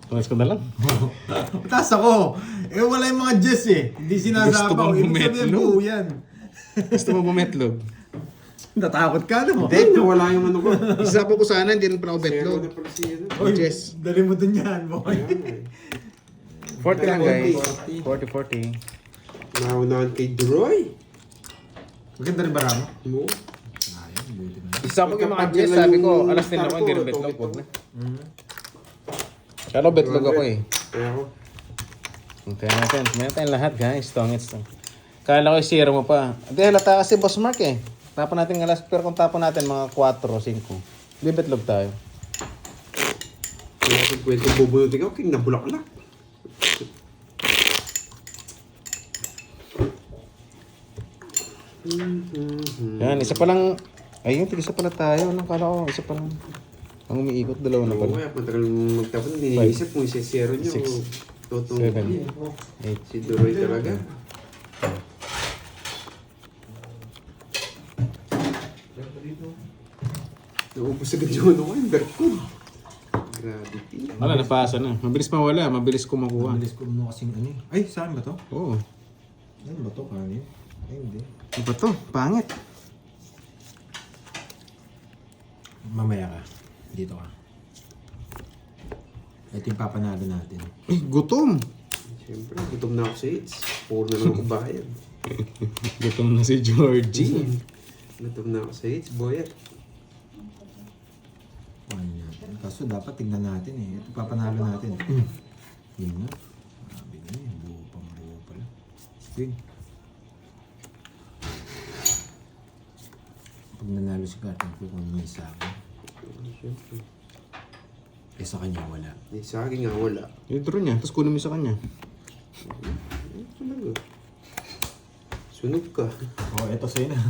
Tumas ko na lang. Taas ako. Eh, wala yung mga Jess eh. Hindi Gusto sinasabaw. mong Ibig sabihin bumetlog? buo yan. Gusto mo bumetlog? Natakot ka naman. Hindi, nawala yung ano ko. Isapo ko sana, hindi rin pala ako Zero betlog. na pala siya. ano. Oy, Jess. dali mo dun yan, boy. Ayan, eh. 40 lang guys. 40. 40. Naunahan kay Droy. Maganda rin ba mo? Mo. Ayun, buti na. Isapo ko yung mga Jess, sabi ko, alas din ako, hindi rin betlog. Huwag na. Kalo betlog ako eh. Kaya ako. Hintayin natin. Hintayin natin lahat guys. Tongits to. Kala ko zero mo pa. Hindi, halata kasi boss Mark eh. Tapon natin ng alas. Pero kung tapon natin mga 4 o 5, hindi betlog tayo. Kaya ako kwento bubunutin ako, king nabulaklak. Yan, isa pa lang. Ayun, isa pala tayo. Anong kala ko? Isa pa lang. Ang umiikot, dalawa na Oo, pala. kaya matagal magtapon, hindi iniisip kung isa-zero nyo. 6. Totoo. 7. 8. Si Duroy talaga. Naubos agad yung ano ko, yung berkod. Grabe. Wala, napasa na. Mabilis mawala, mabilis kumakuha. Mabilis ko mo kasing ano eh. Ay, saan ba to? Oo. Ano ba to? Kanin? Ay, hindi. Ano ba to? Pangit. Mamaya ka. Dito ka. Ito yung papanalo natin. Eh, gutom. Siyempre, gutom na ako sa hits. Puro na lang ako bayad. Gutom na si Georgie. Gutom na ako sa hits, boyet. Ano natin? Kaso dapat tignan natin eh. Ito papanalo natin. Yun na. Sabi na eh. Buo pala. Yun. Pag nanalo si Carter ko kung may sa akin. Siyempre. Eh sa kanya wala. Eh, sa akin nga wala. I-draw niya, tapos kunin mo sa kanya. Ano talaga? Sunog ka. Oh, eto sa'yo na.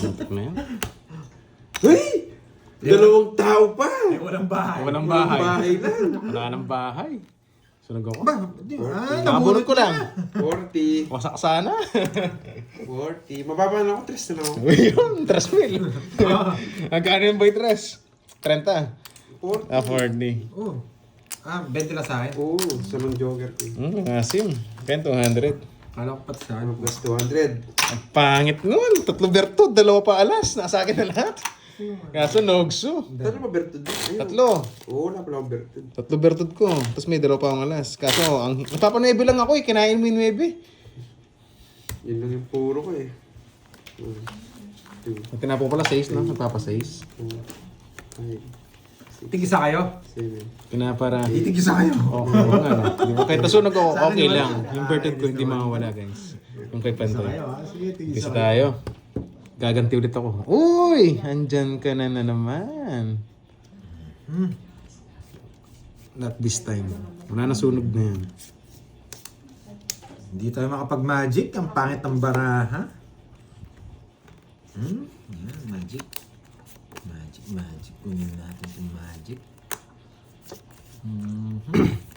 Antok na yan. Hey! Dalawang tao pa! Eh, walang bahay. Walang Walang bahay. bahay lang. Wala nang bahay. Sunog ako. Ba? Nakabunod ko lang. 40. Wasak sana. 40. Mababa na ako, 3 na lang ako. Yun, 3,000. Magkano yung boy tres? 30. 40. 40. Oh. 20 lang sa akin. Oo, sa mga jogger ko. Asim. Kaya 200. Kala ko pati sa Ano akin. plus 200? Ang pangit nun. 3 bertod, 2 pa alas. Nasa akin na lahat. Kaso nogso. Talo ba bertud? Ayun. 3. Oo, wala pala akong bertud. 3 bertod ko. Tapos may 2 pa akong alas. Kaso, ang papanuebe lang ako eh. Kinain mo yung 9. Yun lang yung puro ko eh. 1, 2, Ang tinapo pala 6, no? Nagpapa 6. 4, 5, Tigisa kayo? 7. Pinapara. Itigisa kayo. Okay, oo nga. No? Di ba? Kahit nasunog ako, okay lang. Yung bertod ko hindi mawawala, guys. Yung kay Tigisa Pantoy. kayo ha? Sige, tigisa Isa kayo. tayo. Gaganti ulit ako. Uy! Andyan ka na naman. Not this time. Wala na sunog na yan. Hindi tayo makapag-magic. Ang pangit ng baraha. Yan, magic. Magic. Kunin natin yung magic.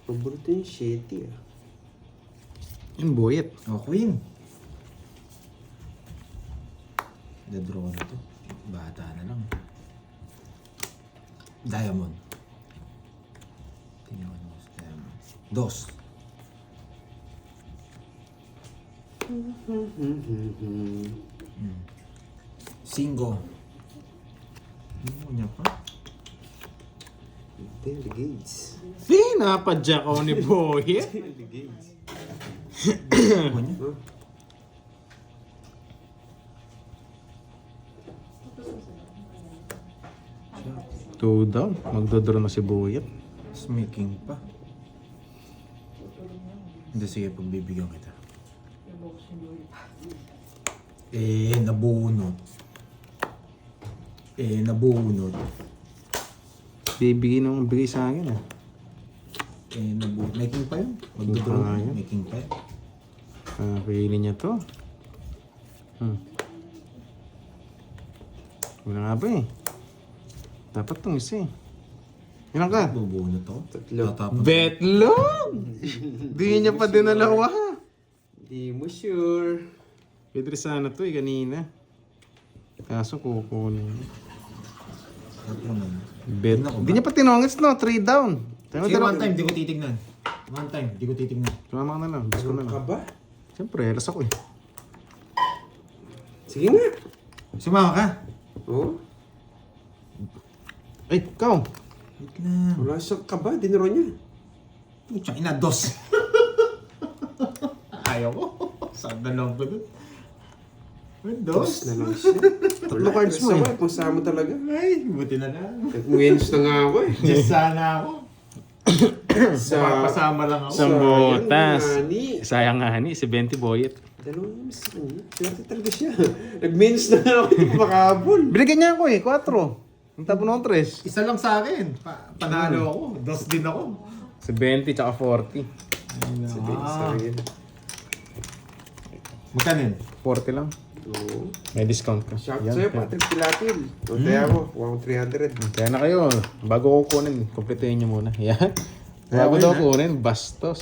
Paborito yung shitty ah. Yung boyet. Oh, queen. The-draw na to. Bata na lang. Diamond. Tingnan mo sa diamond. Dos. Singo. Ano niya pa? 10 gauge. Pinapadyak ako ni boyet. 10 gauge. Ano niya? Huh? Two down. Magdodraw na si boyet. Smaking pa. Hindi, sige, pagbibigyan kita. Nabunot. Nabunot. Bibigay nung bigay sa akin ah. Nabunot. Making pa yun? Ah, Magdodraw. yun. Making pa yun. Pili niya to. Wala nga ba eh. Dapat tong isa eh. Ilan ka? Bubunot to. Tatlo. Tatapon. Betlog! Di niya pa dinalawa. Di mo sure. Pwede sana to eh kanina. Kaso kukunin. Tatlo na. Bet. Ano ko ba? Di niya pa tinongits no, 3 down. Sige, one time, di ko titignan. One time, di ko titignan. Sumama ka na lang, gusto ko na Ano ka lang. ba? Siyempre, alas ako eh. Sige nga. Sumama ka. Oo. Ay, ikaw! Wait lang. Wala siyang kaba. Dinero niya. Pucha, ina, dos. Ayaw ko. Saan na lang ba doon? Dos Dos? na lang siya. Tatlo cards mo eh. Kung saan mo talaga. Ay, buti na lang. Wins na nga ako eh. Just sana ako. Pasama lang ako. Sa botas. Sayang, Sayang nga ni, si 20 boyet. Dalawang miss sa kanya. Swerte talaga siya. Nag-minus na nga ako. Hindi ko makabol. Binigyan niya ako eh, 4. Ang tapo ng 3. Isa lang sa akin. Panalo ako. Dos din ako. Si 20 tsaka 40. Sabi sa akin. Magkano yun? 40 lang. Oo. May discount ka. Shout Yan, sa'yo, kaya- Patrick Pilatil. O, kaya mo. 300. Kaya na kayo, bago ko kunin, kumpletuhin niyo muna. Yan. Bago okay daw na. kunin, bastos.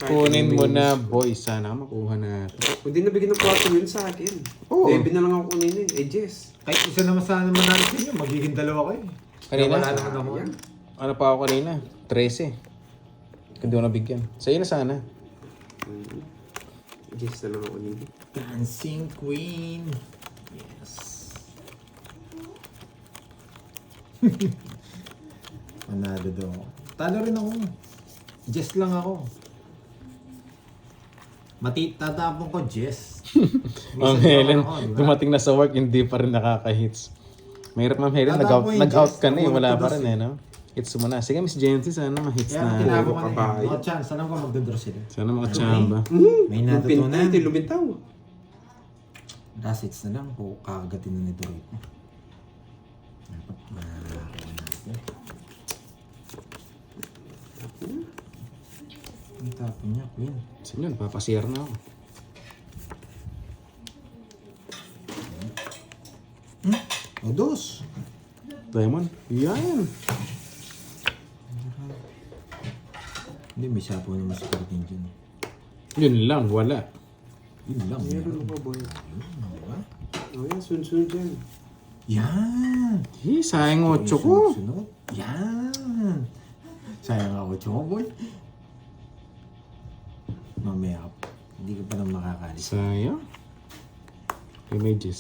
Kunin mo na, boy. Sana makuha natin. Kung di nabigyan ng 4 yun sa akin. Oo. 7 na lang ako kunin eh. Eh, Jess. Kahit isa naman sana naman natin sa inyo, magiging dalawa kayo. Kanina? Wala naman ako. Yan. Ano pa ako kanina? 13. Hindi ko nabigyan. Sa'yo na sana. Jess na lang ako kunin. Dancing Queen. Yes. Manalo daw ako. Talo rin ako. Jess lang ako. Tatapon ko, Jess. Ma'am Minsan Helen, ako, di ba? dumating na sa work, hindi pa rin nakaka-hits. Mahirap, Ma'am Helen, Tatapon yung nag-out Jess. ka na eh. Ako Wala pa nagpados rin eh, no? Hits mo na. Sige, Miss Jency, sana ma-hits Kaya na. tinapon ko na kabayo. eh. No chance. Alam ko magdodraw sila. Sana makachamba. May Lumpinta, natutunan. hindi lumitaw. Last hits na lang po. Kakagatin na nito rin. Dapat makakuha natin. Ang tapon niya, Queen. Saan yun? Papasir na ako. O, dos. Diamond? Yan! Hindi, may sapo naman sa karating dyan. Yun lang, wala. Yun lang. Meron pa, boy. Diba? Oh, yan, sunod dyan. Yan! Sayang 8 ko. Sunod. Yan! Sayang ako, tsoko, boy. Mamaya, hindi ka pa nang makakalis. Sayang. Images.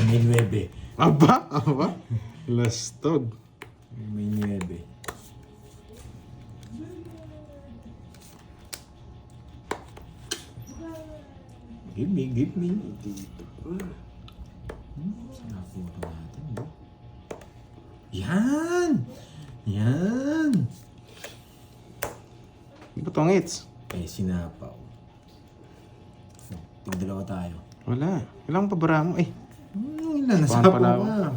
May 9. Aba? Aba? Lastog. May 9. Give me, give me. Dito pa. Sinaputo natin, no? Yan! Yan! Butongits. Eh, sinapaw. Tigdalawa tayo. Wala. Ilang pabara mo? Eh. Ilan? Paano Nasapaw pala ka.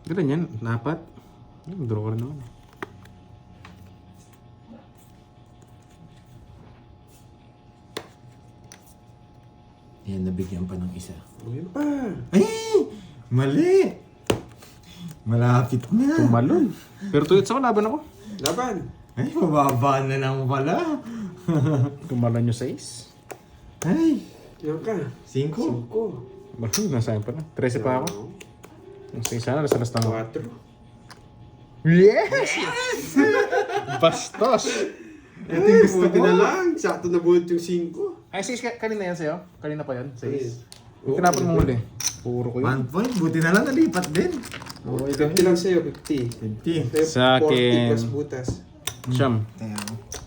Gano'n yan? Napat? Draw ko rin naman. Yan, nabigyan pa ng isa. Oh, yan pa. Ay! Mali! Malapit na. Tumalon. Pero tuyot ako, laban ako. Laban. Ay, mababa na lang pala. Tumalon yung 6. Ay, Yan ka. 5. 5. Bakit? Nasayang pa na. 13 pa ako. Yung 6 sana, nasa last na ako. 4. Yes! Bastos! Ito yung gusto Buti ko. na lang. Sakto na buhat yung 5. Ay, 6 kanina yan sa'yo? Kanina pa yan? 6. Oo. Tinapon mo muli. Puro ko yun. 1 point, buti na lang nalipat din. Oh, 50 lang sa'yo, 50. 50. Sa'yo, Sa 40 akin. plus butas. Siyam. Kaya,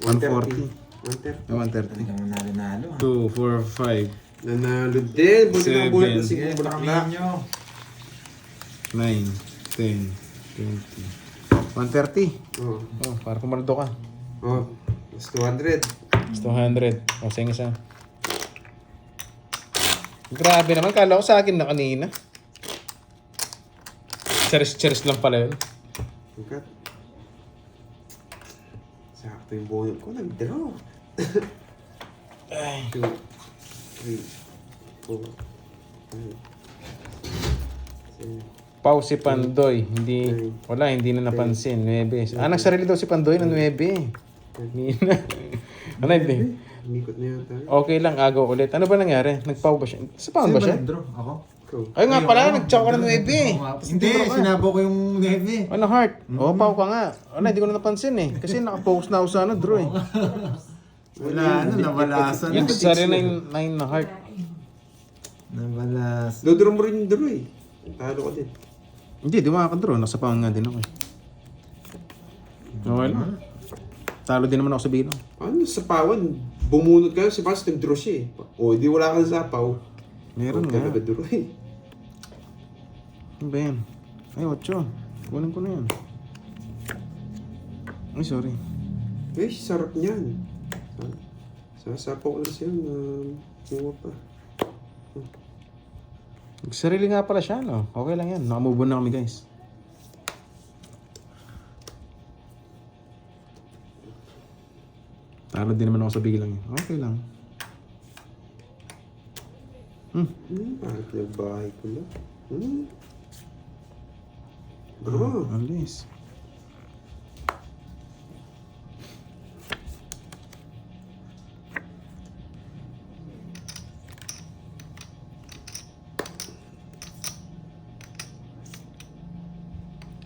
140. 130. 130. talagang nalo-nalo. 2, 4, 5, Nanalo din. Buti na buhat na 5 Seven. bulaklak. nyo. 9, 10, 20. 130. Oh. Oh, para kumaldo ka. Oh. Plus 200. Gusto 100. O, sing isa. Grabe naman. Kala ko sa akin na kanina. Cheers lang pala yun. Agad. Sakto yung bonus ko. Nag-draw. Ay. 2, 3, 4, 5, 6, 7. Pau si Pandoy. Hindi na napansin. 9. Nagsarili daw si Pandoy ng 9. Nina. Ano hindi? Umikot na yata. Okay lang, agaw ulit. Ano ba nangyari? Nagpau ba siya? Sa pau ba siya? Draw? Ako? Ikaw. Ay nga pala, nag-chow ka ng 9. Hindi, sinabo ko yung 9. Ano, heart? Oo, pau ka nga. Hindi ko na napansin eh. Kasi nakapokus na ako sa draw eh. Wala, nabalasan. Yung sari na yung 9 na heart. Nabalas. Dodoro mo rin yung draw eh. Talo ka din. Hindi, di makakadraw. Nasa pau nga din ako eh. Okay lang. Talo din naman ako sa bilang. Ano, sa pawan, bumunot ka si Paz, nag-draw siya eh. O, di wala ka sa paw. Meron nga. Nag-draw eh. Ano ba yan? Ay, 8. Kunin ko na yan. Ay, sorry. Eh, sarap niyan. Sasapaw ko na siya na muwa pa. Sarili nga pala siya, no? Okay lang yan. Nakamove on na kami, guys. Talo din naman ako sa bilang. Okay lang. Parang nagbahay ko lang. Bro. Alis.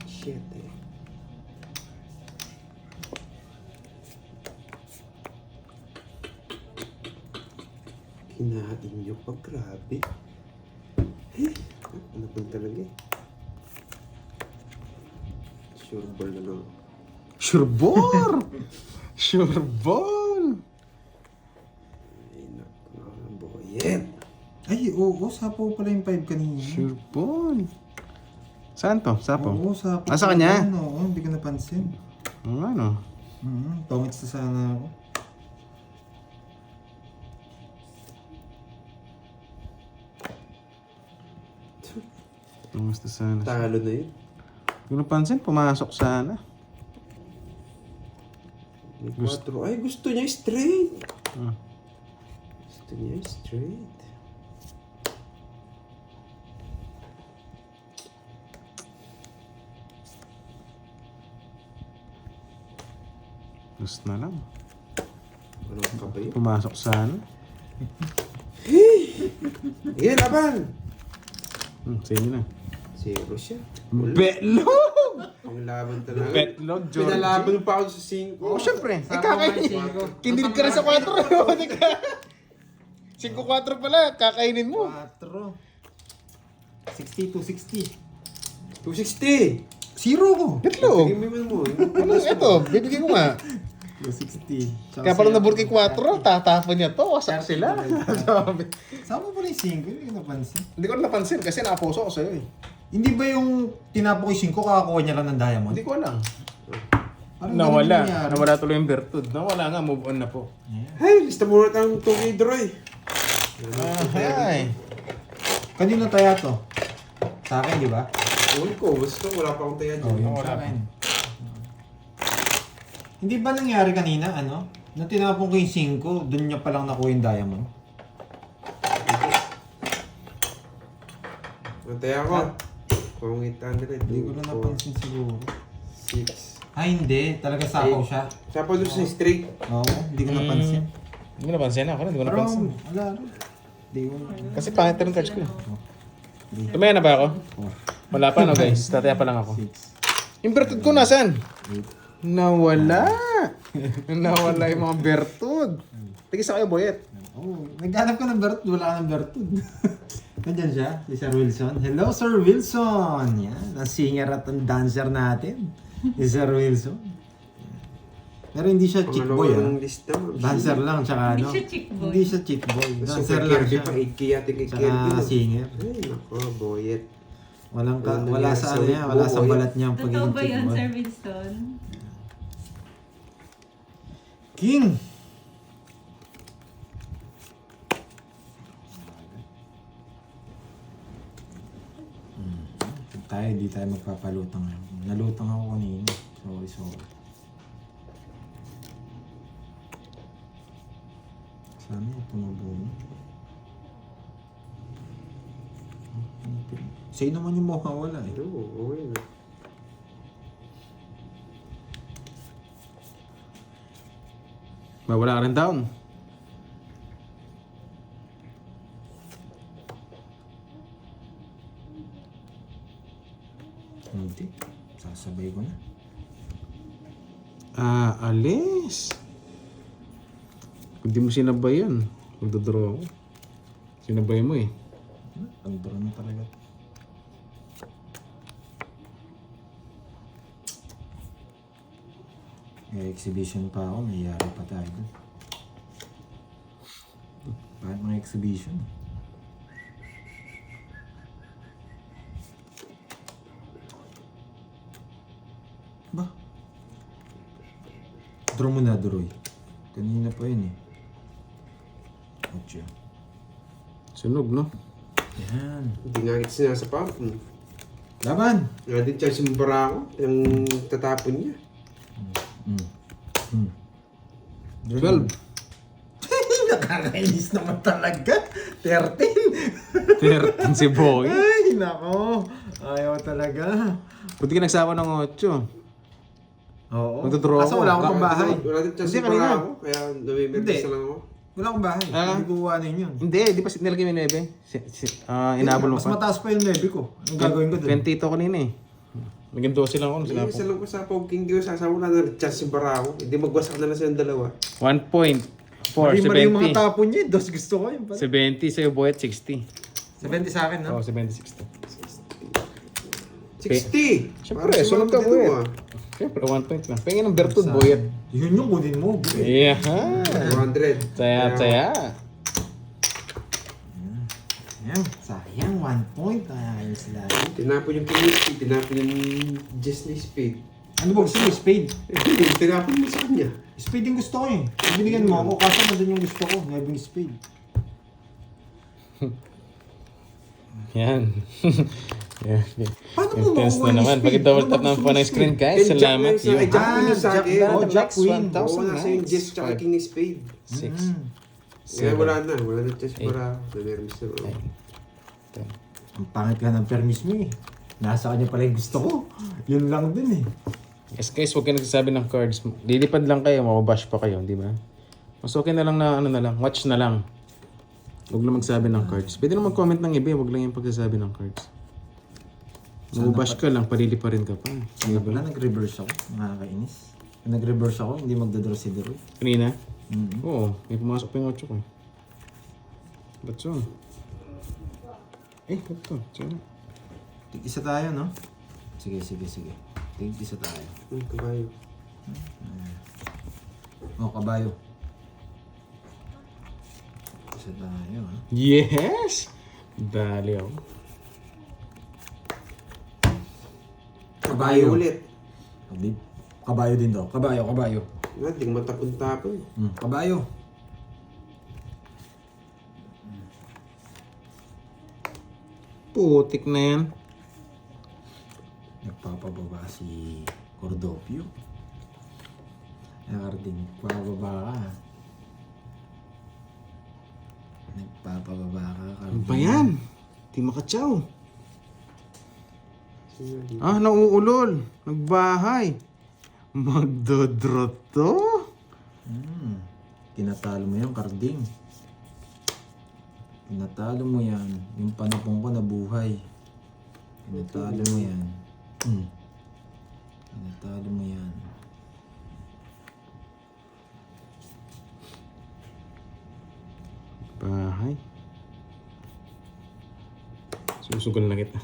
Shit eh. Kinain nyo pa, grabe. Ano pa talaga eh. Sure ball na lang. Sureball! Sureball! Ay, naku, boyet. Ay, oo, sapo pala yung 5 kanina. Sureball! Saan to? Sapo? Oo, sapo. Ah, sa kanya? Oo, hindi ko napansin. Ano? Tongits na sana ako. Kumusta sana? Talo na yun. Hindi ko napansin, pumasok sana. May 4. Ay, gusto niya straight. Ah. Gusto niya straight. Gusto na lang. Ano ka ba yun? Pumasok sana. Sige, laban! Sa inyo na. Zero siya. Betlog! Ang laban talaga. Betlog, Georgie. Pinalaban pa ako sa 5. Oo, syempre. Sapo Kakainin. ba yung Kinilig ka rin sa 4. 5-4 pala, kakainin mo. 4. 60 to 60. 260! Zero ko. Betlog. Sige, may mo. Ano, eto, bibigyan ko nga. 260. Kaya pala naburki 4, tatapon niya to, wasak sila. Sabi. Sapo pala yung 5, hindi ko napansin. Hindi ko napansin kasi nakaposo ako sa'yo eh. Hindi ba yung tinapo ko yung 5, kakakuha niya lang ng diamond? Hindi ko alam. Parang Nawala. ganun nangyari. Nawala tuloy yung Bertud. Nawala nga, move on na po. Hey, lista muna tayong 2K Droy. Ay. Kanino taya to? Sa akin, di ba? Ewan ko, basta wala pa akong taya Oo, dyan. yun wala sa akin. Hindi ba nangyari kanina, ano? Nung tinapon ko yung 5, dun niya palang nakuha yung diamond. Ang taya ko. Kung 800. Hindi ko na napansin siguro. 6. Ay, hindi. Talaga sapaw siya. Siya pa doon sa straight. Oo, hindi ko napansin. Hindi ko napansin ako. Hindi ko Pero, napansin. wala rin. Hindi ko napansin. Kasi pangit rin cards ko eh. Tumaya na ba ako? Wala pa no guys. Tataya pa lang ako. 6, Yung Bertud ko nasan? 8. Nawala. Nawala yung mga Bertud. Tigis kayo, Boyet. Oh, naghanap ko ng Bertud. Wala ka ng Bertud. Nandyan siya, si Sir Wilson. Hello, Sir Wilson! Yan, ang singer at ang dancer natin. Si Sir Wilson. Pero hindi siya chick boy, Pangalawa ah. ng lista. Dancer lang, tsaka Hindi ano. siya chick boy. Hindi siya chick boy. Dancer Super lang Kirby siya. pa. 8K yate kay Kirby. Tsaka no? singer. Ay, nako, boyet. Wala sa ano niya, wala sa balat niya ang Totoo pagiging ba chick yun, boy. Sir Winston? King! Di tayo magpapalutang ngayon. Nalutang ako kanina. Sorry. Sana yung tumubo mo. Sa'yo naman yung mawawala eh. Oo, okay na. Mawala ka rin down. Hindi. Sasabay ko na. Alis. Hindi mo sinabay yan. Magdodraw ako. Sinabay mo eh. Pag-draw na talaga. May exhibition pa ako. Mayayari pa tayo dun. Bakit mga exhibition? Ba? Draw mo na, Droy. Kanina pa yun eh. Ocho. Sunog, no? Yan. Hindi nga kita sinasapa. Laban! Nga din siya simbara ako. Yung tatapon niya. 12. Nakakainis naman talaga. 13. 13 si Boy. Ay, nako. Ayaw talaga. Buti ka nagsawa ng 8. Oo. Magdodraw Kaso ako. wala akong pambahay. Wala din chance Hindi, para kanina. ako. Kaya namimerdis Hindi. na lang ako. Wala akong bahay. Ah. Hindi ko kuhanin yun. Hindi, di ba nilagay mo yung 9? Inabol mo Mas pa. mataas pa yung levy ko. Anong gagawin ko doon? 20 ito kanina eh. Naging 12 lang ako. Hindi, Sila isa lang ko sa Poking Dio. Wala na chance si Barako. Hindi magwasak na lang silang dalawa. 1.4, Mali yung mga 70. tapon niya. Dos gusto ko yun. 70 sa'yo, Boy, at 60. 70 sa akin, no? Oo, 70, 60. 60! Siyempre, sunod ka, Boy. Siyempre, 1 point lang. Pengin ng Bertud, Boy. Yun yung kunin mo. Yeah. 200. Saya. Ayan, sayang. 1 point. Ayos lagi. Tinapon yung Kineski, tinapon yung Jesney Spade. Ano ba gusto mo? Spade? Hindi, tinapon mo sa kanya. Spade yung gusto ko eh. Binigyan mo ako. Kaso na yung gusto ko. Having spade. Yan. Yeah. Paano mo Intense makuha na yung naman. speed? Pag-double Ano tap ba ng gusto phone mong screen, speed? guys. Eh, Jack Salamat. na yun sa- You eh, Jack na yun sa Jack akin. na, Oh, the Jack next Queen. 1,000 Oo, nasa yung Jess nights. tsaka King Spade. 6, Kaya 7, wala na. Wala na chance para. Nanermis na ako. 10. Ang pangit ka ng permis mo eh. Nasa kanya pala yung gusto ko. Yun lang din eh. Yes guys, huwag kayo nagsasabi ng cards. Lilipad lang kayo, mababash pa kayo, di ba? Mas okay na lang na ano na lang, watch na lang. Huwag lang magsabi ng cards. Pwede na mag-comment ng iba, huwag lang yung pagsasabi ng cards. Mababash ka lang, palili pa rin ka pa. Kaya pala nag-reverse ako. Nakakainis. Kung nag-reverse ako, hindi magdadraw si Deroy. Kanina? Mm-hmm. Oo, may pumasok pa yung 8 ko. Ba't so? Ba't to? Sino? Tig-isa tayo, no? Sige. Tig-isa tayo. Kabayo. Oh, kabayo. Isa tayo, ha? Yes! Dali ako. Kabayo ulit. Kabayo din daw. Kabayo. Nga, di matapon-tapon. Kabayo. Putik na yan. Nagpapababa si Cordopio. Nakarating, pababa ka. Nagpapababa ka. Ano ba yan? Di makatsaw. Nauulol. Nagbahay. Magdodrot to? Tinatalo mo yan, Carding. Tinatalo mo yan. Yung panapong ko na buhay. Tinatalo mo yan. Tinatalo mo yan. Bahay. Susugal na kita.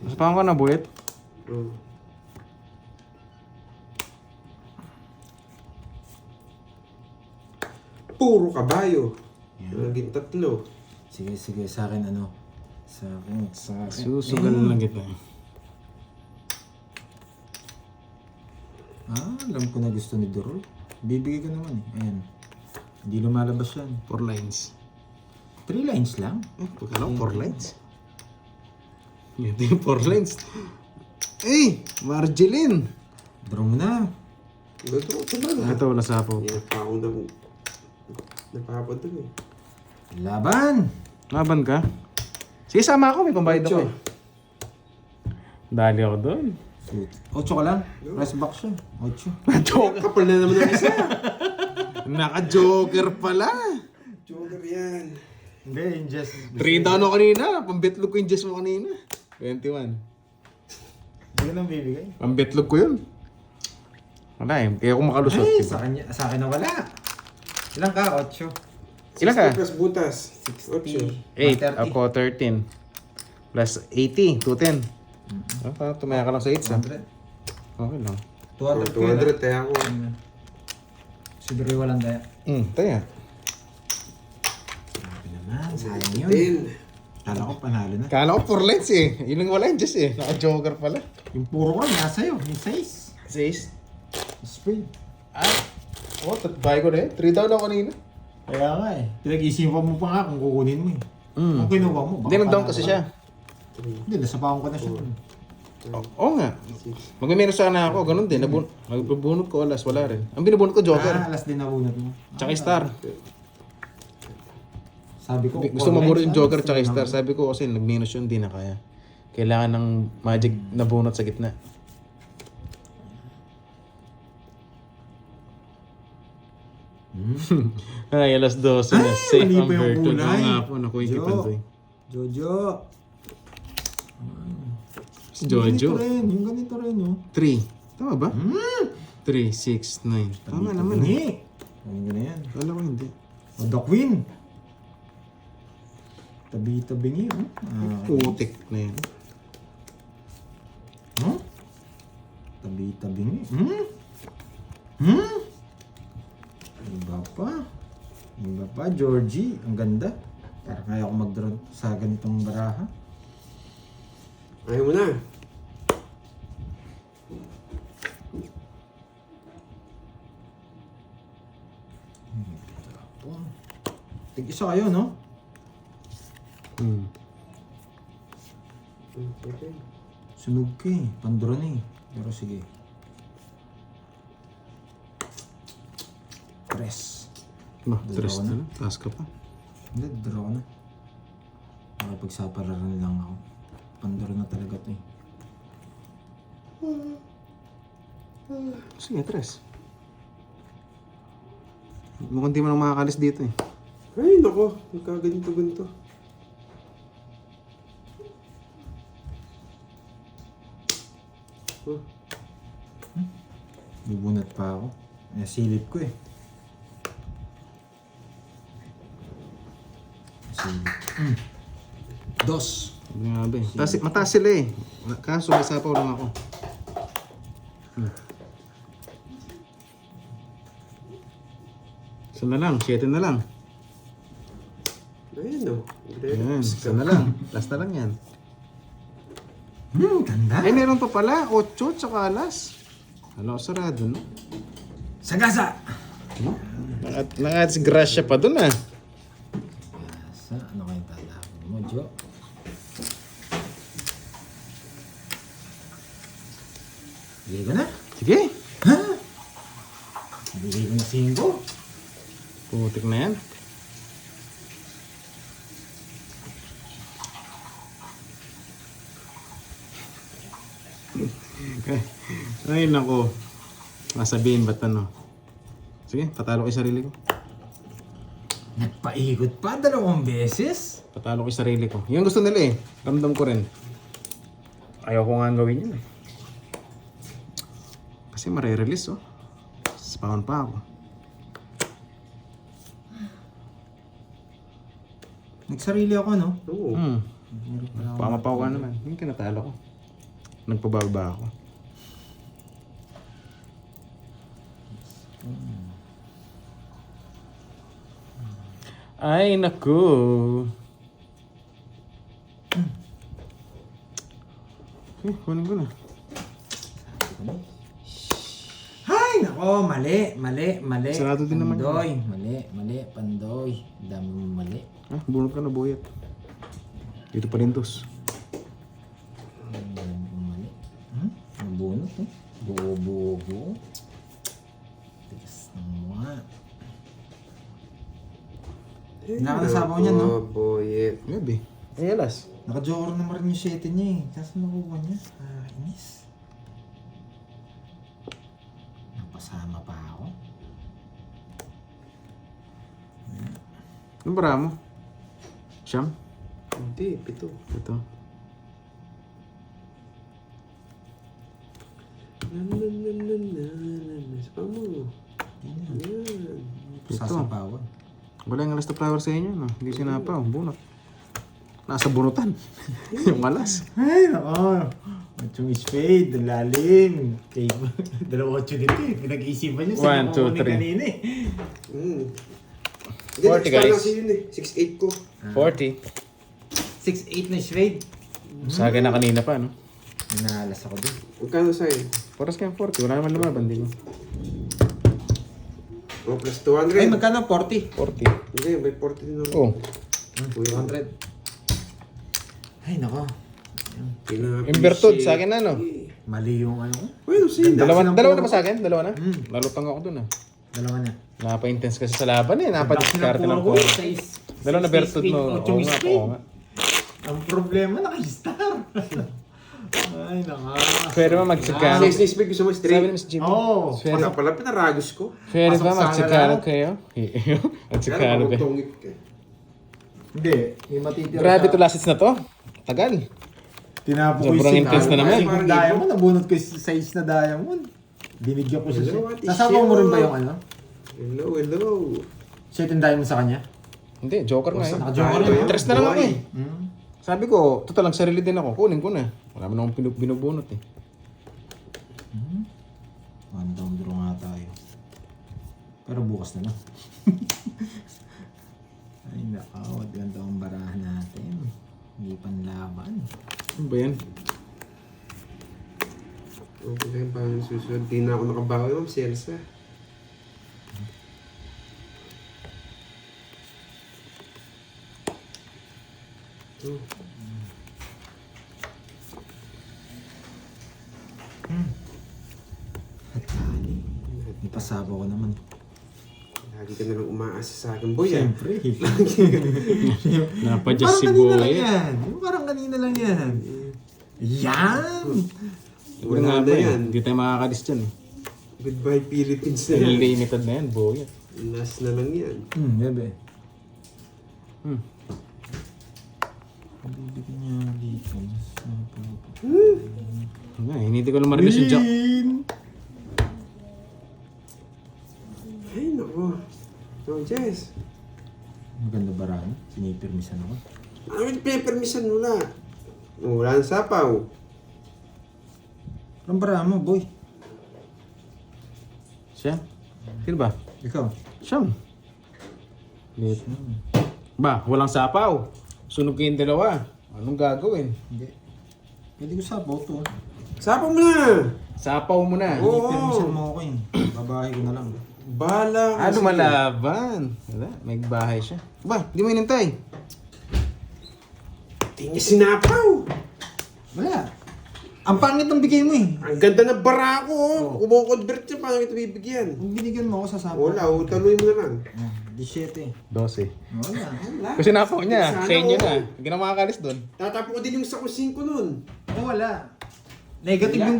Masapakan ka na, buwet? Puro kabayo. Naging 3. Sige, sa akin ano? Sa akin. Susugal na kita. Alam ko na gusto ni Doroy. Bibigay ko naman eh. Ayan. Hindi lumalabas yan. 4 lines. 3 lines lang. Pagkala 4 lines. Ito yung 4 lines. Marjeline! Draw mo na. Ito ba? Ito, wala sapo. Yan pa ako nang napapad doon eh. Laban! Laban ka? Sige, sama ako. May pambayad ako eh. Dali ako doon. 8 ka lang. Press box siya. 8. Joker. Kapal na naman ang isa. Naka-joker pala. Joker yan. Hindi, yung just... 3 down ako kanina. Pambetlog ko yung Jess mo kanina. 21. Hindi ko nang bibigay. Pambetlog ko yun. Wala eh. Kaya ako makalusot. Ay, Diba? sa akin na wala. Ilang ka? 8. Ilan ka? 60 plus butas. 60. 8. Ako 13. Plus 80. 210. Tumaya ka lang sa 8 ah. 100. Okay lang. 200 ko 200 tayo ako. Si Doroy walang daya. Taya. Grabe naman, sayang yun. 10. Kala ko panalo na. Kala ko 4 lines eh. Yun lang wala yung Jess eh. Naka-joker pala. Yung puro ko, nasa iyo. Yung 6. 6. Spade. Tatbay ko na eh. 3 down ako kanina. Kaya nga eh. Pinag-isipan mo pa nga kung kukunin mo eh. Kung kinuha mo, baka Hindi, nag-down panalo kasi ka. siya. Hindi, nasapawan ko na siya. Oo nga. Mag-minus sana ako, ganun din. Magbubunot ko alas, wala rin. Ang binubunot ko, Joker. Alas din nabunot mo. Tsaka Star. Sabi ko, Gusto maburo yung Joker tsaka Star. Sabi ko kasi nag-minus yun, di na kaya. Kailangan ng magic na bunot sa gitna. Ay, alas 12 na. Safe mali ang pa yung Berto. Oo kulay. nga po, naku yung Jo. kipantoy. Jojo. Si Jojo. Yung ganito rin, oh. 3. Tama ba? 3, 6, 9. Tama naman eh. Hindi. Ano na yan? Wala ko hindi. O, the Queen. Tabi-tabi niya, oh. Putik na yan. Huh? Tabi-tabi niya. Iba pa, Georgie. Ang ganda. Parang kaya ako mag-draw sa ganitong baraha. Ayaw mo na. Tig-isa kayo, no? Okay. Sunog ka eh. Pandro na eh. Pero sige. Tres. Ba, Draw 3 na. na. Taas ka pa. Hindi, draw na. Makipagsapararan lang ako. Pandro na talaga to eh. Sige, 3. Mukhang di mo nang makakalis dito eh. Ay, nako. Nagkaganito-ganito. Bubunat pa ako. Silip ko eh. Silip. Dos. Grabe. Mataas sila eh. Kaso may sapaw lang ako. Isa na lang, 7 na lang. Ayun, no. Yan, isa na lang. Last na lang yan. Ganda. Ay, meron pa pala. 8 tsaka alas. Ano, sarado, no? Sagasa! Nang-ads grasya pa dun ah. Sagasa? Ano kayong tatapon mo, Jo? Bigay ko na. Sige. Ha? Bigay ko na 5. Putik na yan. Ay, nako. Masabihin ba't ano? Sige, patalo ko yung sarili ko. Nagpaikot pa 2 beses? Patalo ko yung sarili ko. Yung gusto nila eh. Ramdam ko rin. Ayaw ko nga gawin yun eh. Kasi marirelease oh. Spawn pa ako. Nagsarili ako, no? Oo. Pamapaw ka naman. Yung kinatalo ko. Nagpababa ako. Ay, naku. Kunin ko na. Ay, nako, mali. Sarado din naman Pandoy. Mali, Pandoy. Ang dami mo mali. Ah, bunot ka na, buyat. Dito pa rin dos. Ang dami mo mali. Ang bunot, eh. Buo. Tigas ng mukha. Nakakasabaw niya, no? Oh, boy. Gabi. Eh, alas. Naka-joker naman rin yung 7 niya, eh. Kaso nakuha niya. Inis. Napasama pa ako. Anong bara mo? Siyam? Hindi, 7. Ito. Sa mo. Yan. Sasapawan. Wala yung alas na flower sa inyo, no? Hindi sinapaw. Bunot. Nasa bunutan. Yung alas. Ay, nako. Yung spade, lalim. Okay. 2 dito eh. Pinag-iisipan niyo sa 1, 2, 3. kanina eh. Hindi, 40 extra guys. lang yun eh. 6'8 ko. 40. 6'8 na spade. Sa akin na kanina pa, no? Nanalas ako dun. Magkano sa'yo? Paras kayong 40. Wala naman lumaban, di ko. Oh, plus 200. Ay, magkano? 40. 40. Hindi, may 40 din ako. Oh. 200. Ay, nako. Invertud sa akin na, no? Mali yung ano ko. Well, see, Dalawa ng na puro. ba sa akin? Dalawa na? Mm. Nalutang ako dun, ah. Dalawa na. Napaka-intense kasi sa laban eh. Napadiskarte ng Puro puro. ko. Dalawa na Bertud mo. Oo nga po, oo nga. Ang problema, naka-star. Ay, naka. Pwede ba magsikano? Sa speed gusto mo Sabi straight. ni Miss Jimmy. Oo. Pwede, Wala pala, pinaragos ko. pwede ba pasok sana magsikano lahat. kayo? Magsikano Kaya kayo. magtungit ka. Hindi. May matitira Grabe sa- to last hits na to. Tagal. Tinapo ko Sobrang yung intense na naman. Yung diamond, nabunot ko yung size na diamond. Binigyan ko siya. Hello, Ate Sasabaw mo rin ba Shio. yung ano? Hello. Set yung diamond sa kanya? Hindi, joker nga eh. Naka-joker Tayo yun. yun. Interest na lang ako Boy. eh. Sabi ko, total lang sarili din ako. Kunin ko na. Wala mo na akong binubunot eh. One down draw nga tayo. Pero bukas na lang. Ay nakaw, ganda ang barahan natin. Hindi panlaban. Ano ba yan? Okay lang, paano susunod? Di na ako nakabawi, ma'am. Selsa. Oh. Hatali. Ipasabaw ko naman. Lagi ka na lang umaasa sa akin, boy. Ah. Siyempre. Napadya Parang si kanina lang Boy. yan. Parang kanina lang yan. Yan! Wala nga ba yan? Hindi tayo makakalis dyan eh. Goodbye, Philippines na yan. Limited na yan, Boy. Last na lang yan. Bebe. Hmm. Bibigyan niya dito. Nga, hindi ko lang marinig si Jack. Ay, naku. Oh, Jess. Maganda barahan. Sinipirmisan ako. Ano yung pinapermisan mo na? Wala nang sapaw. Anong barahan mo, boy? Siya? Sino ba? Ikaw? Siyang. Late. Ba, walang sapaw. Sunog kayong dalawa. Anong gagawin? Hindi. Pwede ko sabaw to. Sapaw mo na! Sapaw mo na. Oo. Sinipirmisan mo ako eh. Babae ko na lang. Bala Ah, lumalaban. Wala, may bahay siya. Ba, di mo inintay. Di niya sinapaw! Wala. Ang pangit ng bigay mo eh. Ang ganda ng bara ko, oh. Kumo-convert siya, paano kita bibigyan? Kung binigyan mo ako sa sabaw. Wala, taluin mo na lang. 17. 12. Wala. Wala. Kasi napaw niya. Sana, Sa inyo oh. na. Hindi na makakalis doon. Tatapo ko din yung sako 5 nun. Wala. Negative yung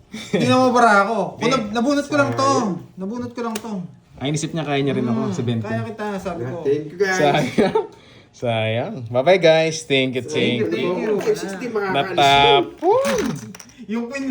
Hindi na mabara ako. Kung nabunot ko lang to. Nabunot ko lang to. Ay, inisip niya kaya niya rin ako sa 20. Kaya kita, sabi ko. Thank you guys. Sayang. Sayang. Bye-bye guys. Thank you. Thank you. Thank you. 60 makakalis. Natapon. Yung pin